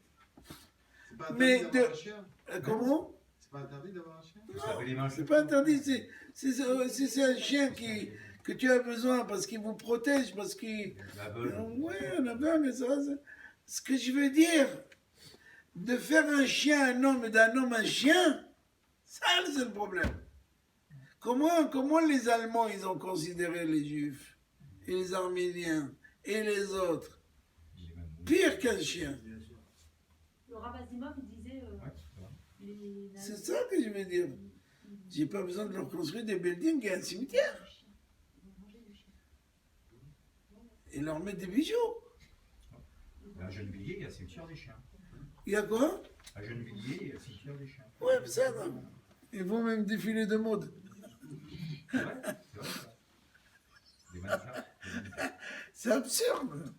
C'est pas Mais interdit d'avoir un chien. Comment? C'est pas interdit d'avoir un chien. Vous savez les mains, C'est pas interdit, c'est un chien que tu as besoin parce qu'il vous protège, parce qu'il... La veule. Oui, on a besoin, mais ce que je veux dire, de faire un chien un homme et d'un homme un chien, ça c'est le problème. Comment les Allemands ils ont considéré les Juifs, et les Arméniens, et les autres, Il est même bon. pire qu'un chien. Le Rav Asimov disait Ouais, c'est vrai. les C'est ça que je veux dire. J'ai pas besoin de leur construire des buildings et un cimetière, Ils vont manger du chien. et leur mettre des bijoux. À Gennevilliers, il y a le cimetière des chiens. Il y a quoi? À Gennevilliers, il y a le cimetière des chiens. Ouais, mais ça, non. Ils vont même défiler de mode. C'est vrai ça. Des mannequins. C'est absurde.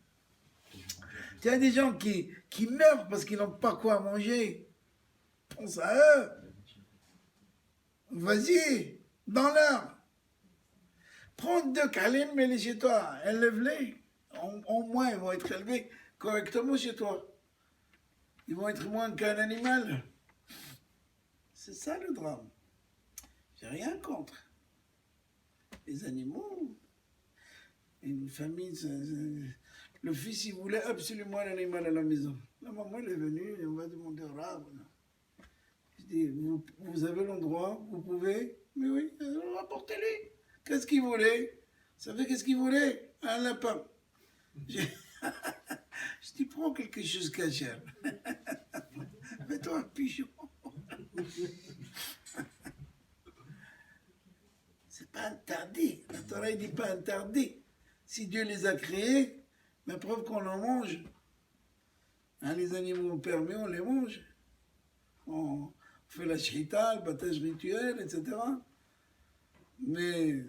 Il y a des gens qui meurent parce qu'ils n'ont pas quoi manger. Pense à eux. Vas-y, dans l'heure. Prends 2 câlins, mets-les chez toi. Élève-les. Au moins, ils vont être élevés correctement chez toi. Ils vont être moins qu'un animal. C'est ça le drame. J'ai rien contre. Les animaux. Une famille, le fils, il voulait absolument un animal à la maison. La maman, elle est venue, et on va demander au Rav. Je dis, vous avez l'endroit, vous pouvez? Mais oui, apportez-lui. Qu'est-ce qu'il voulait? Vous savez qu'est-ce qu'il voulait? Un lapin. Je dis, prends quelque chose cachère. Mets-toi un pigeon. C'est pas interdit. La Torah ne dit pas interdit. Si Dieu les a créés, la preuve qu'on en mange. Hein, les animaux permis, on les mange. On fait la shrita, le baptême rituel, etc. Mais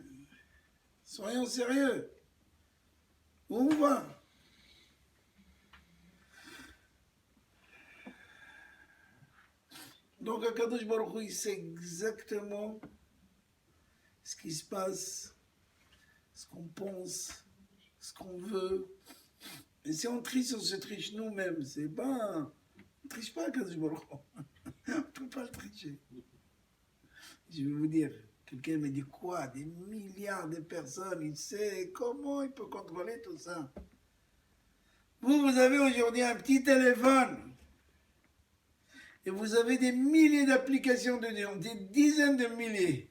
soyons sérieux. Où on va? Donc Akadosh Baruch Hu, il sait exactement ce qui se passe, ce qu'on pense, ce qu'on veut. Et si on triche, on se triche nous-mêmes. C'est pas... On ne triche pas Akadosh Baruch Hu. On ne peut pas le tricher. Je vais vous dire, quelqu'un me dit quoi? Des milliards de personnes, il sait comment il peut contrôler tout ça. Vous avez aujourd'hui un petit téléphone. Et vous avez des milliers d'applications dedans, des dizaines de milliers.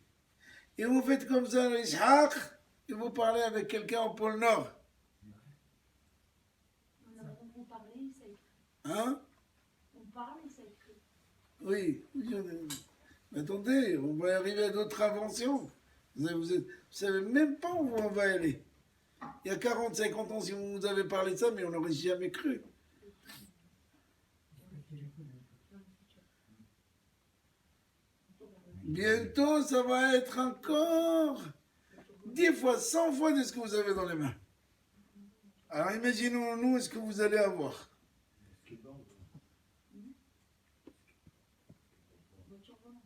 Et vous faites comme ça, le Ishaq, et vous parlez avec quelqu'un au pôle Nord. On parlait, il s'est Hein? On parle, il s'est écrit. Oui. Mais attendez, on va arriver à d'autres inventions. Vous savez même pas où on va aller. Il y a 40, 50 ans, si vous nous avez parlé de ça, mais on n'aurait jamais cru. Bientôt, ça va être encore 10 fois, 100 fois de ce que vous avez dans les mains. Alors imaginons-nous ce que vous allez avoir. Voiture volante.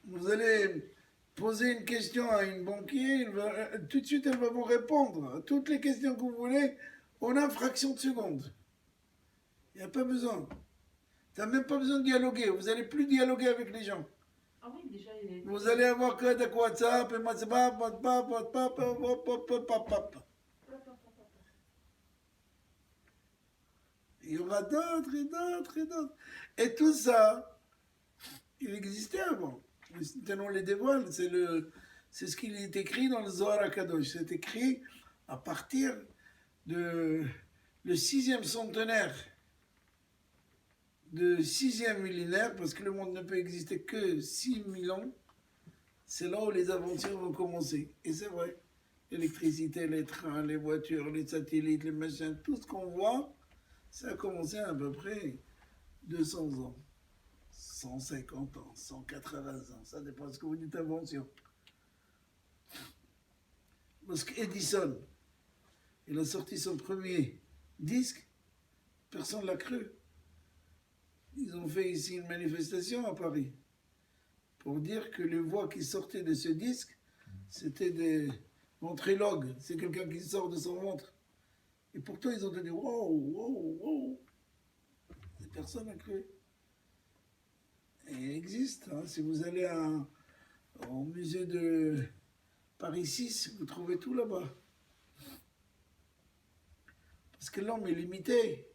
Vous allez poser une question à une banquier, tout de suite elle va vous répondre à toutes les questions que vous voulez en une fraction de seconde. Il n'y a pas besoin. Tu n'as même pas besoin de dialoguer. Vous n'allez plus dialoguer avec les gens. Ah oui, déjà, il est... Vous allez avoir que de WhatsApp et il y aura d'autres et d'autres et d'autres. Et tout ça, il existait avant. Maintenant, on les dévoile. C'est ce qui est écrit dans le Zohar HaKadosh. C'est écrit à partir de le 6e centenaire, de 6e millénaire, parce que le monde ne peut exister que 6000 ans. C'est là où les inventions vont commencer. Et c'est vrai. L'électricité, les trains, les voitures, les satellites, les machins, tout ce qu'on voit, ça a commencé à peu près 200 ans. 150 ans, 180 ans, ça dépend de ce que vous dites invention. Parce qu'Edison, il a sorti son premier disque, personne ne l'a cru. Ils ont fait ici une manifestation à Paris pour dire que les voix qui sortaient de ce disque, c'était des ventriloques, c'est quelqu'un qui sort de son ventre. Et pourtant, ils ont dit wow, wow, wow. Et personne n'a cru. Et il existe. Hein. Si vous allez au musée de Paris 6, vous trouvez tout là-bas. Parce que l'homme est limité.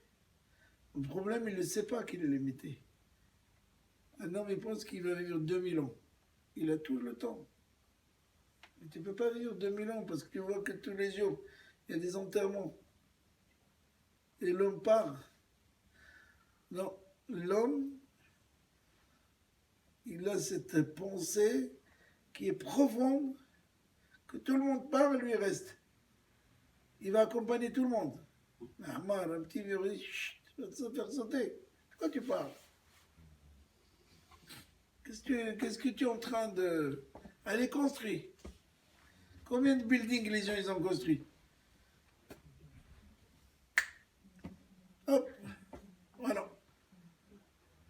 Le problème, il ne sait pas qu'il est limité. Un homme, il pense qu'il va vivre 2000 ans. Il a tout le temps. Mais tu ne peux pas vivre 2000 ans parce que tu vois que tous les jours, il y a des enterrements. Et l'homme part. Non, l'homme, il a cette pensée qui est profonde, que tout le monde part et lui reste. Il va accompagner tout le monde. Un petit virus, tu vas te faire sauter. Pourquoi tu parles? Qu'est-ce que tu es en train de... Allez, construis. Combien de buildings les gens ils ont construits? Hop, voilà.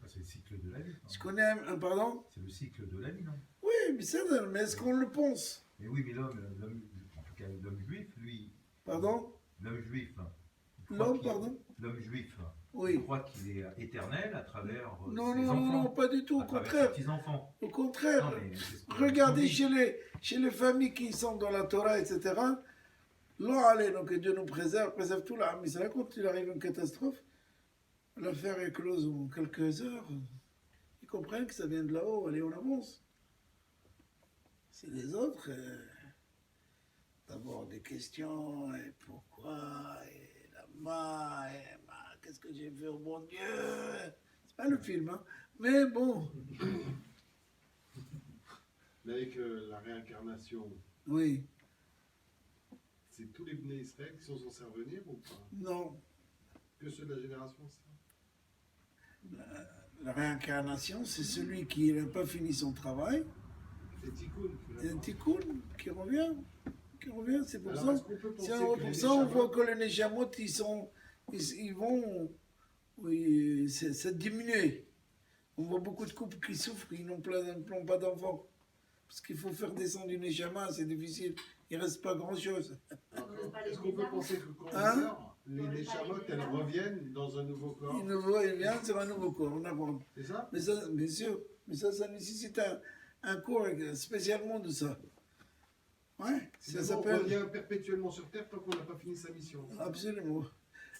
C'est le cycle de la vie. Je connais un pardon? C'est le cycle de la vie, non? Oui, mais c'est vrai, mais est-ce qu'on le pense? Mais oui, mais l'homme, en tout cas l'homme juif, lui, Pardon? l'homme juif, L'homme, pardon? l'homme juif, Oui. il croit qu'il est éternel à travers Non, ses non, enfants, non, pas du tout, au à travers contraire. ses petits-enfants. Au contraire. Non, mais c'est ce que- Regardez chez les familles qui sont dans la Torah, etc. Là, allez, donc que Dieu nous préserve tout là. Mais c'est là quand il arrive une catastrophe, l'affaire est close en quelques heures. Ils comprennent que ça vient de là-haut, allez, on avance. C'est les autres, d'abord des questions, et pourquoi, et là-bas, et qu'est-ce que j'ai fait au bon Dieu? C'est pas le film, hein. Mais bon, Mais avec la réincarnation, oui, c'est tous les Bnei Israël qui sont censés revenir ou pas? non. Que ceux de la génération ça? La réincarnation, c'est celui qui n'a pas fini son travail, C'est Tikkun. et un tikkun qui revient, c'est pour Alors, ça. est-ce qu'on peut penser C'est que pour les ça on Neshamot- voit que les Neshamot, ils vont, oui, c'est diminué. On voit beaucoup de couples qui souffrent, ils n'ont pas d'enfants. Parce qu'il faut faire descendre une Neshama, c'est difficile. Il ne reste pas grand-chose. D'accord. pas les Est-ce qu'on peut bizarres. penser que quand Hein? on meurt, les On les Neshamot, pas les elles bizarres. reviennent dans un nouveau corps? Il vient sur un nouveau corps, on apprend. C'est ça? Mais ça, bien sûr, mais ça nécessite un cours spécialement de ça. Ouais, ça On s'appelle... revient perpétuellement sur Terre tant qu'on n'a pas fini sa mission. Absolument.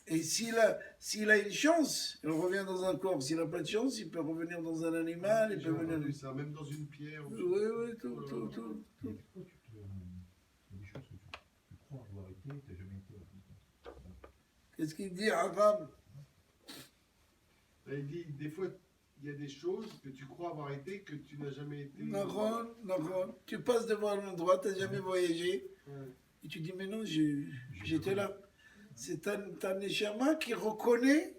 Et s'il a une chance, il revient dans un corps. S'il n'a pas de chance, il peut revenir dans un animal, il J'ai peut venir... entendu ça, même dans une pierre. Oui, oui, tout. Mais pourquoi il y a des choses que tu crois avoir été, tu n'as jamais été. Qu'est-ce qu'il dit, Abraham? Il dit, des fois, il y a des choses que tu crois avoir été que tu n'as jamais été. Naron. Tu passes devant un endroit, tu n'as jamais voyagé, Ouais. et tu dis, mais non, j'étais là. C'est ta Neshama qui reconnaît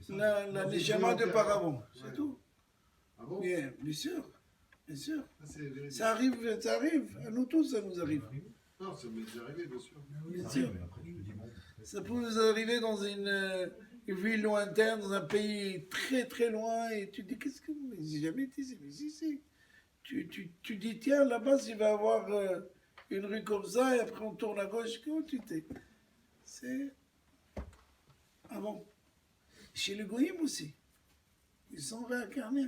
la Neshama de Paravon. C'est Ouais. tout. Ah bon? Bien sûr, bien sûr. Ça, c'est véridique. Ça arrive, à nous tous, ça nous arrive. Non, ça m'est déjà arrivé, bien sûr. Bien Ça sûr. arrive, mais après, tu te dis, bon, Ça peut vous arriver dans une ville lointaine, dans un pays très très loin, et tu te dis, qu'est-ce que... Mais j'ai jamais été ici, mais si. Tu dis, tiens, là-bas, il va y avoir une rue comme ça, et après on tourne à gauche, comment tu t'es... C'est... Ah bon. Chez les Goïm aussi. Ils sont réincarnés.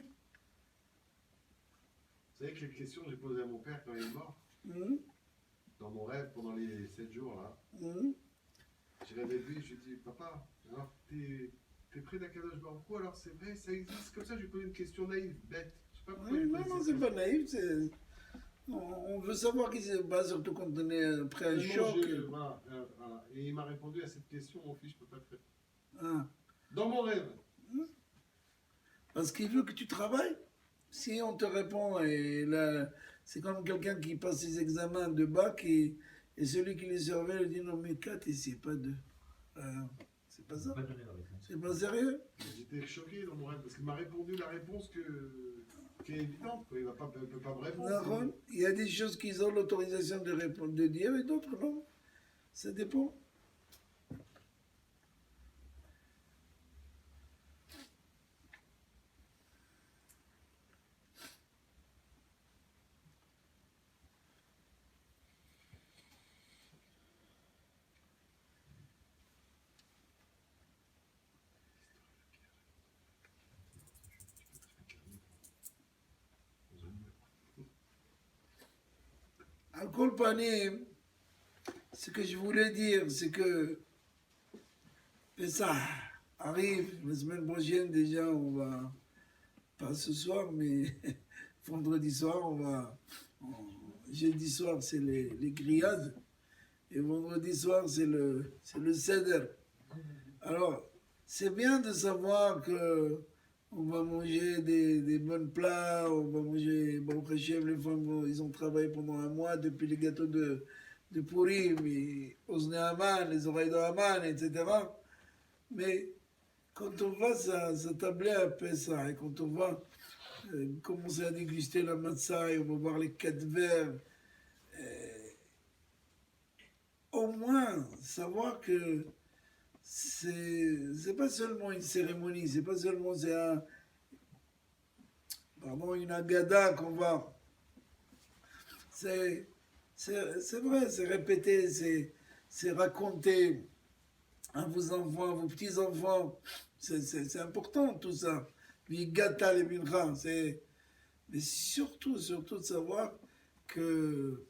Vous savez quelle question j'ai posée à mon père quand il est mort? Mhm, Dans mon rêve, pendant les 7 jours, là. mhm. J'ai rêvé de lui, je lui ai dit, papa, alors t'es près d'Akadosh Baruch Hu, alors c'est vrai, ça existe. Comme ça, je lui ai posé une question naïve, bête. Je sais pas pourquoi j'ai posé Non, cette c'est pas question. naïf, c'est... On veut savoir qui c'est, bah, surtout quand on est après un Tellement choc. voilà. Et il m'a répondu à cette question, mon fils, je peux pas te répondre. Ah. Dans mon rêve. Parce qu'il veut que tu travailles. Si on te répond, et là, c'est comme quelqu'un qui passe ses examens de bac et celui qui les surveille lui dit non, mais 4 ici, pas 2. C'est pas je ça. peux pas donner la réponse. C'est pas sérieux. J'étais choqué dans mon rêve, parce qu'il m'a répondu la réponse qui est évidente. Quoi. Il ne peut pas me répondre. Naron, il y a des choses qu'ils ont l'autorisation de répondre, de dire, et d'autres non. Ça dépend. Al-Kol Panim, ce que je voulais dire, c'est que ça arrive la semaine prochaine déjà, on va, pas ce soir, mais vendredi soir, jeudi soir, c'est les grillades, et vendredi soir, c'est le Seder. Alors, c'est bien de savoir que on va manger des bons plats, on va manger, Baruch Hashem, les femmes, ils ont travaillé pendant un mois depuis les gâteaux de Purim, et Ozne Haman, les oreilles de Haman, etc. Mais quand on va s'attabler à Pessah, et quand on va commencer à déguster la matzah, et on va voir les 4 verres, au moins savoir que c'est pas seulement une cérémonie, c'est pas seulement une agada qu'on va. C'est vrai, c'est répéter, c'est raconter à vos enfants, à vos petits-enfants. C'est important tout ça. Puis gata les mincha, mais surtout de savoir que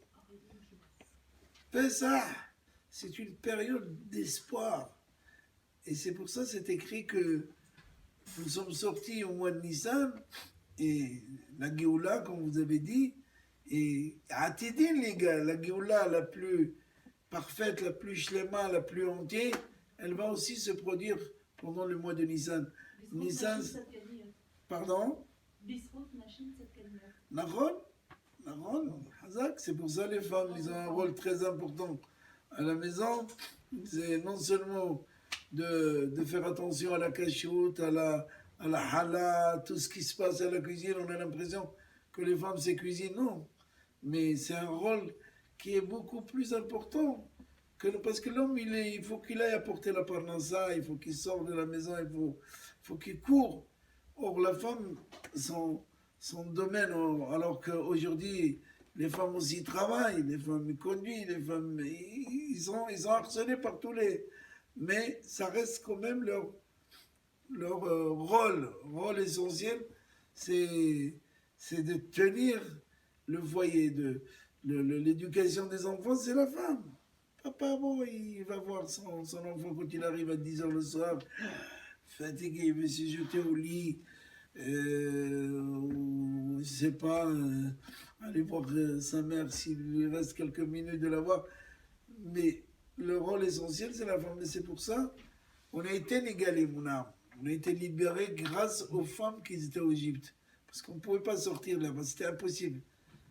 Pessah, c'est une période d'espoir. Et c'est pour ça c'est écrit que nous sommes sortis au mois de Nissan, et la Géoula, comme vous avez dit, et Atidin, les gars, la Géoula la plus parfaite, la plus shlema, la plus entière, elle va aussi se produire pendant le mois de Nissan. Nissan, pardon? Naron, Hazak, c'est pour ça les femmes, ils ont un rôle très important à la maison. C'est non seulement de faire attention à la cachoute, à la hala, tout ce qui se passe à la cuisine, on a l'impression que les femmes c'est cuisine, non. Mais c'est un rôle qui est beaucoup plus important, parce que l'homme, il faut qu'il aille apporter la parnassa, il faut qu'il sorte de la maison, il faut qu'il court. Or, la femme, son domaine, alors qu'aujourd'hui, les femmes aussi travaillent, les femmes conduisent, les femmes, ils sont harcelés par tous les... Mais ça reste quand même leur rôle essentiel, c'est de tenir le foyer, l'éducation des enfants, c'est la femme. Papa, bon, il va voir son enfant quand il arrive à 10h le soir, fatigué, il veut se jeter au lit, ou je sais pas, aller voir sa mère s'il lui reste quelques minutes de la voir. Mais le rôle essentiel, c'est la femme. Et c'est pour ça on a été égalés, mon âme. On a été libérés grâce aux femmes qui étaient en Égypte. Parce qu'on ne pouvait pas sortir là-bas, c'était impossible.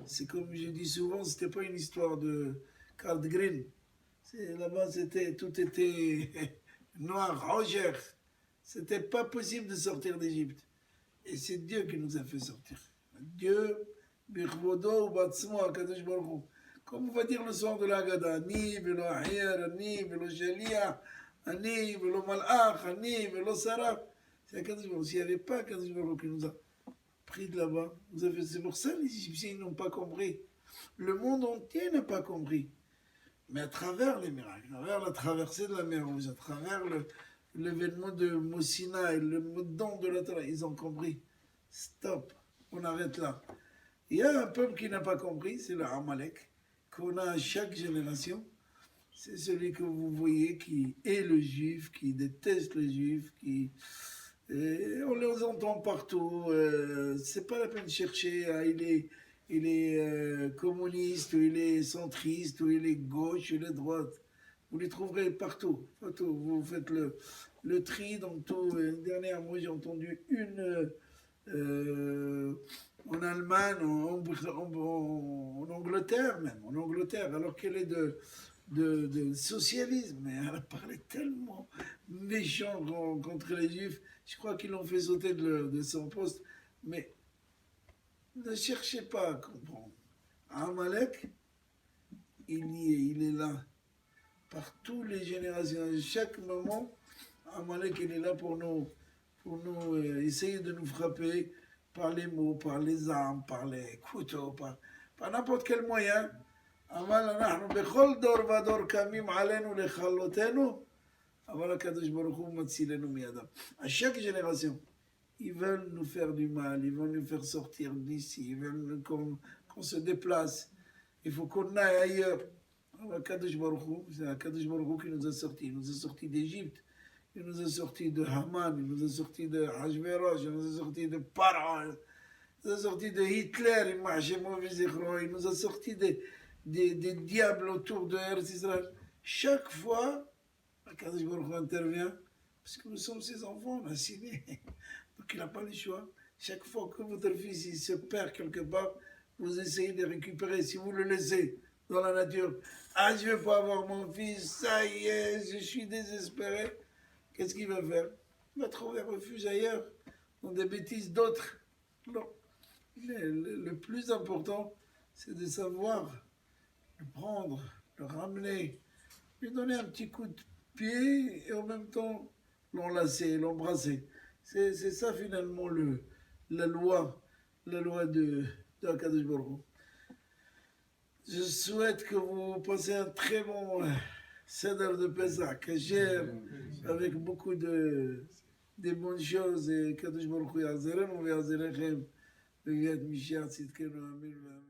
C'est comme je dis souvent, c'était pas une histoire de Carl Green. Là-bas, tout était noir, Roger. C'était pas possible de sortir d'Égypte. Et c'est Dieu qui nous a fait sortir. Dieu, Birvodo, Batsmo, Akadosh Baruch Hu. Comme on va dire le soir de la Haggadah, Ani velo Aher, Ani velo Shaliach, Ani velo Malach, Ani velo Sarah. C'est Akadosh Baruch Hu. S'il n'y avait pas Akadosh Baruch Hu qui nous a pris de là-bas, c'est pour ça que les Égyptiens n'ont pas compris. Le monde entier n'a pas compris. Mais à travers les miracles, à travers la traversée de la mer Rouge, à travers l'événement de Mosina et le don de la Torah, ils ont compris. Stop, on arrête là. Il y a un peuple qui n'a pas compris, c'est le Amalek, qu'on a à chaque génération. C'est celui que vous voyez qui est le juif, qui déteste le juif, on les entend partout. C'est pas la peine de chercher. Il est communiste, ou il est centriste, ou il est gauche, ou il est droite. Vous les trouverez partout. Partout. Vous faites le tri dans tout. Dernièrement, j'ai entendu une en Allemagne, en Angleterre même, en Angleterre, alors qu'elle est de socialisme. Mais elle a parlé tellement méchant contre les Juifs. Je crois qu'ils l'ont fait sauter de son poste. Mais ne cherchez pas à comprendre. Amalek, il est là. Par toutes les générations. À chaque moment, Amalek, il est là pour nous essayer de nous frapper par les mots, par les armes, par les couteaux, par n'importe quel moyen. אבל אנחנו בכל דור ודור קמים עלינו לכלותנו, אבל הקדוש ברוך הוא מצילנו מידם. À chaque génération, ils veulent nous faire du mal, ils veulent nous faire sortir d'ici, ils veulent qu'on se déplace. Il faut qu'on aille ailleurs. Alors, Kadosh Baruch Hu, c'est Kadosh Baruch Hu qui nous a sortis. Il nous a sortis d'Égypte, il nous a sortis de Haman, il nous a sortis de Hashverosh, il nous a sortis de Pharaon, il nous a sortis de Hitler, il nous a sortis des diables autour de Eretz Israël. Chaque fois, Kadosh Baruch Hu intervient, parce que nous sommes ses enfants, on a signé. Donc il n'a pas le choix. Chaque fois que votre fils il se perd quelque part, vous essayez de récupérer. Si vous le laissez dans la nature, ah, je ne veux pas avoir mon fils, ça y est, je suis désespéré. Qu'est-ce qu'il va faire? Il va trouver refuge ailleurs, dans des bêtises d'autres. Non. Le plus important, c'est de savoir le prendre, le ramener, lui donner un petit coup de pied et en même temps l'enlacer, l'embrasser. C'est ça finalement la loi de Akadosh Baruch Hu. Je souhaite que vous passez un très bon Seder de Pesach, Kasher, avec beaucoup de bonnes choses et Akadosh Baruch Hu Yazereinu ve'Yazerechem, Beviat Mashiach Tzidkenu Amen.